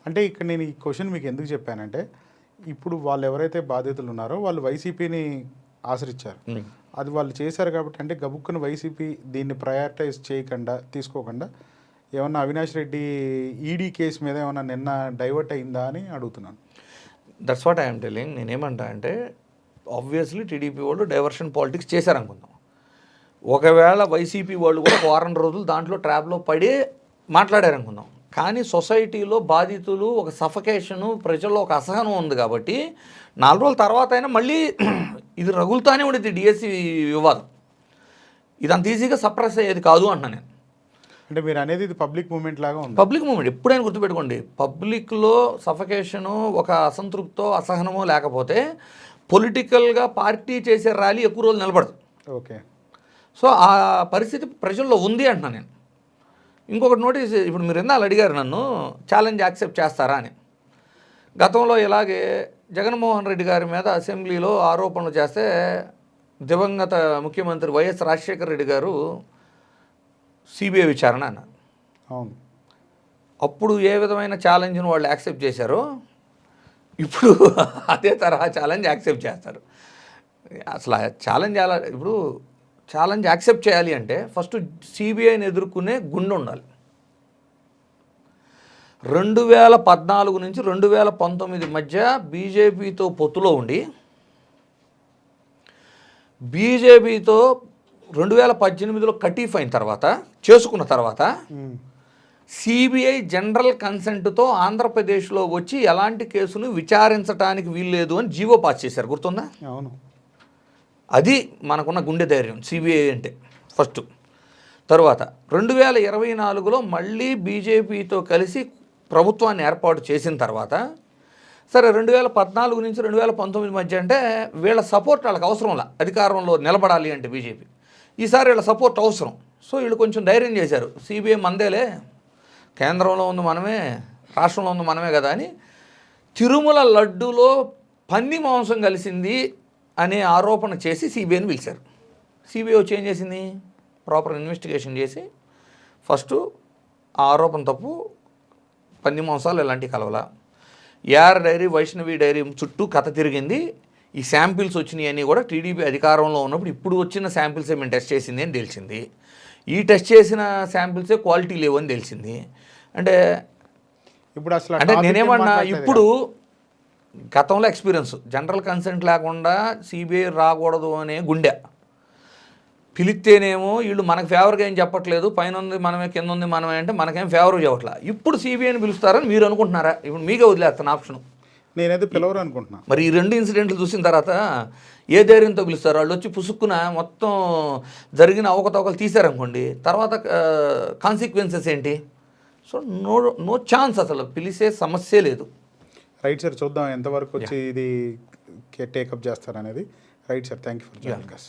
అంటే ఇక్కడ నేను ఈ క్వశ్చన్ మీకు ఎందుకు చెప్పానంటే, ఇప్పుడు వాళ్ళు ఎవరైతే బాధితులు ఉన్నారో వాళ్ళు వైసీపీని ఆశ్రయించారు. అది వాళ్ళు చేశారు కాబట్టి, అంటే గబుక్కున వైసీపీ దీన్ని ప్రయారిటైజ్ చేయకుండా తీసుకోకుండా ఏమన్నా అవినాష్ రెడ్డి ఈడీ కేసు మీద ఏమన్నా నిన్న డైవర్ట్ అయిందా అని అడుగుతున్నాను. That's what I'm telling. నేనేమంటా అంటే ఆబ్వియస్లీ టీడీపీ వాళ్ళు డైవర్షన్ పాలిటిక్స్ చేశారనుకుందాం. ఒకవేళ వైసీపీ వాళ్ళు కూడా ఒక వారం రోజులు దాంట్లో ట్రాప్లో పడి మాట్లాడారనుకుందాం. కానీ సొసైటీలో బాధితులు ఒక సఫకేషను, ప్రజల్లో ఒక అసహనం ఉంది కాబట్టి 4 రోజుల తర్వాత అయినా మళ్ళీ ఇది రగులుతానే ఉండేది డిఎస్సి వివాదం. ఇది అంత ఈజీగా సప్రెస్ అయ్యేది కాదు అంటున్నాను నేను. అంటే మీరు అనేది ఇది పబ్లిక్ మూమెంట్ లాగా ఉంది. పబ్లిక్ మూమెంట్ ఎప్పుడైనా గుర్తుపెట్టుకోండి, పబ్లిక్లో సఫకేషను, ఒక అసంతృప్తో, అసహనమో లేకపోతే పొలిటికల్గా పార్టీ చేసే ర్యాలీ ఎక్కువ రోజులు నిలబడదు. ఓకే. సో ఆ పరిస్థితి ప్రజల్లో ఉంది అంటున్నాను నేను. ఇంకొకటి నోటీస్, ఇప్పుడు మీరు ఎన్నాళ్ళు అడిగారు నన్ను ఛాలెంజ్ యాక్సెప్ట్ చేస్తారా అని. గతంలో ఇలాగే జగన్మోహన్ రెడ్డి గారి మీద అసెంబ్లీలో ఆరోపణలు చేస్తే దివంగత ముఖ్యమంత్రి వైఎస్ రాజశేఖర రెడ్డి గారు సిబిఐ విచారణ అన్నారు. అవును. అప్పుడు ఏ విధమైన ఛాలెంజ్ను వాళ్ళు యాక్సెప్ట్ చేశారో ఇప్పుడు అదే తరహా ఛాలెంజ్ యాక్సెప్ట్ చేస్తారు. అసలు ఛాలెంజ్ ఇప్పుడు ఛాలెంజ్ యాక్సెప్ట్ చేయాలి అంటే ఫస్ట్ సిబిఐని ఎదుర్కొనే గుండె ఉండాలి. 2014 నుంచి 2019 మధ్య బీజేపీతో పొత్తులో ఉండి బీజేపీతో 2018లో కటీఫ్ అయిన తర్వాత, చేసుకున్న తర్వాత సిబిఐ జనరల్ కన్సెంట్తో ఆంధ్రప్రదేశ్లో వచ్చి ఎలాంటి కేసును విచారించడానికి వీల్లేదు అని జీవో పాస్ చేశారు, గుర్తుందా? అవును. అది మనకున్న గుండె ధైర్యం సిబిఐ అంటే ఫస్ట్. తర్వాత 2024లో మళ్ళీ బీజేపీతో కలిసి ప్రభుత్వాన్ని ఏర్పాటు చేసిన తర్వాత, సరే 2014 నుంచి 2019 మధ్య అంటే వీళ్ళ సపోర్ట్ వాళ్ళకి అవసరంలా, అధికారంలో నిలబడాలి అంటే బీజేపీ ఈసారి వీళ్ళ సపోర్ట్ అవసరం. సో వీళ్ళు కొంచెం ధైర్యం చేశారు, సిబిఐ మందేలే, కేంద్రంలో ఉంది మనమే, రాష్ట్రంలో ఉంది మనమే కదా అని. తిరుమల లడ్డూలో పంది మాంసం కలిసింది అనే ఆరోపణ చేసి సిబిఐని పిలిచారు. సిబిఐ వచ్చి ఏం చేసింది, ప్రాపర్ ఇన్వెస్టిగేషన్ చేసి ఫస్ట్ ఆ ఆరోపణ తప్పు, పంది మాంసాలు ఇలాంటివి కలవల, యార్ డైరీ, వైష్ణవి డైరీ చుట్టూ కథ తిరిగింది. ఈ శాంపిల్స్ వచ్చినాయి అని కూడా టీడీపీ అధికారంలో ఉన్నప్పుడు ఇప్పుడు వచ్చిన శాంపిల్సే మేము టెస్ట్ చేసింది అని తెలిసింది. ఈ టెస్ట్ చేసిన శాంపిల్సే క్వాలిటీ లేవు అని తెలిసింది. అంటే ఇప్పుడు అసలు అంటే నేనేమన్నా, ఇప్పుడు గతంలో ఎక్స్పీరియన్స్ జనరల్ కన్సెంట్ లేకుండా సిబిఐ రాకూడదు అనే గుండె, పిలిస్తేనేమో వీళ్ళు మనకు ఫేవర్గా ఏం చెప్పట్లేదు, పైన ఉంది మనమే, కింద ఉంది మనమే అంటే మనకేం ఫేవర్ చెప్పట్లా. ఇప్పుడు సిబిఐని పిలుస్తారని మీరు అనుకుంటున్నారా? ఇప్పుడు మీకే వదిలేస్తాను ఆప్షన్. నేనైతే పిలవరు అనుకుంటున్నా. మరి ఈ 2 ఇన్సిడెంట్లు చూసిన తర్వాత ఏ ధైర్యంతో పిలుస్తారు? వాళ్ళు వచ్చి పుసుక్కున మొత్తం జరిగిన అవకతవకలు తీశారనుకోండి, తర్వాత కాన్సిక్వెన్సెస్ ఏంటి? సో నో ఛాన్స్, అసలు పిలిచే సమస్యే లేదు. రైట్ సార్, చూద్దాం ఎంతవరకు వచ్చి ఇది టేకప్ చేస్తారనేది. Right sir, thank you for joining us.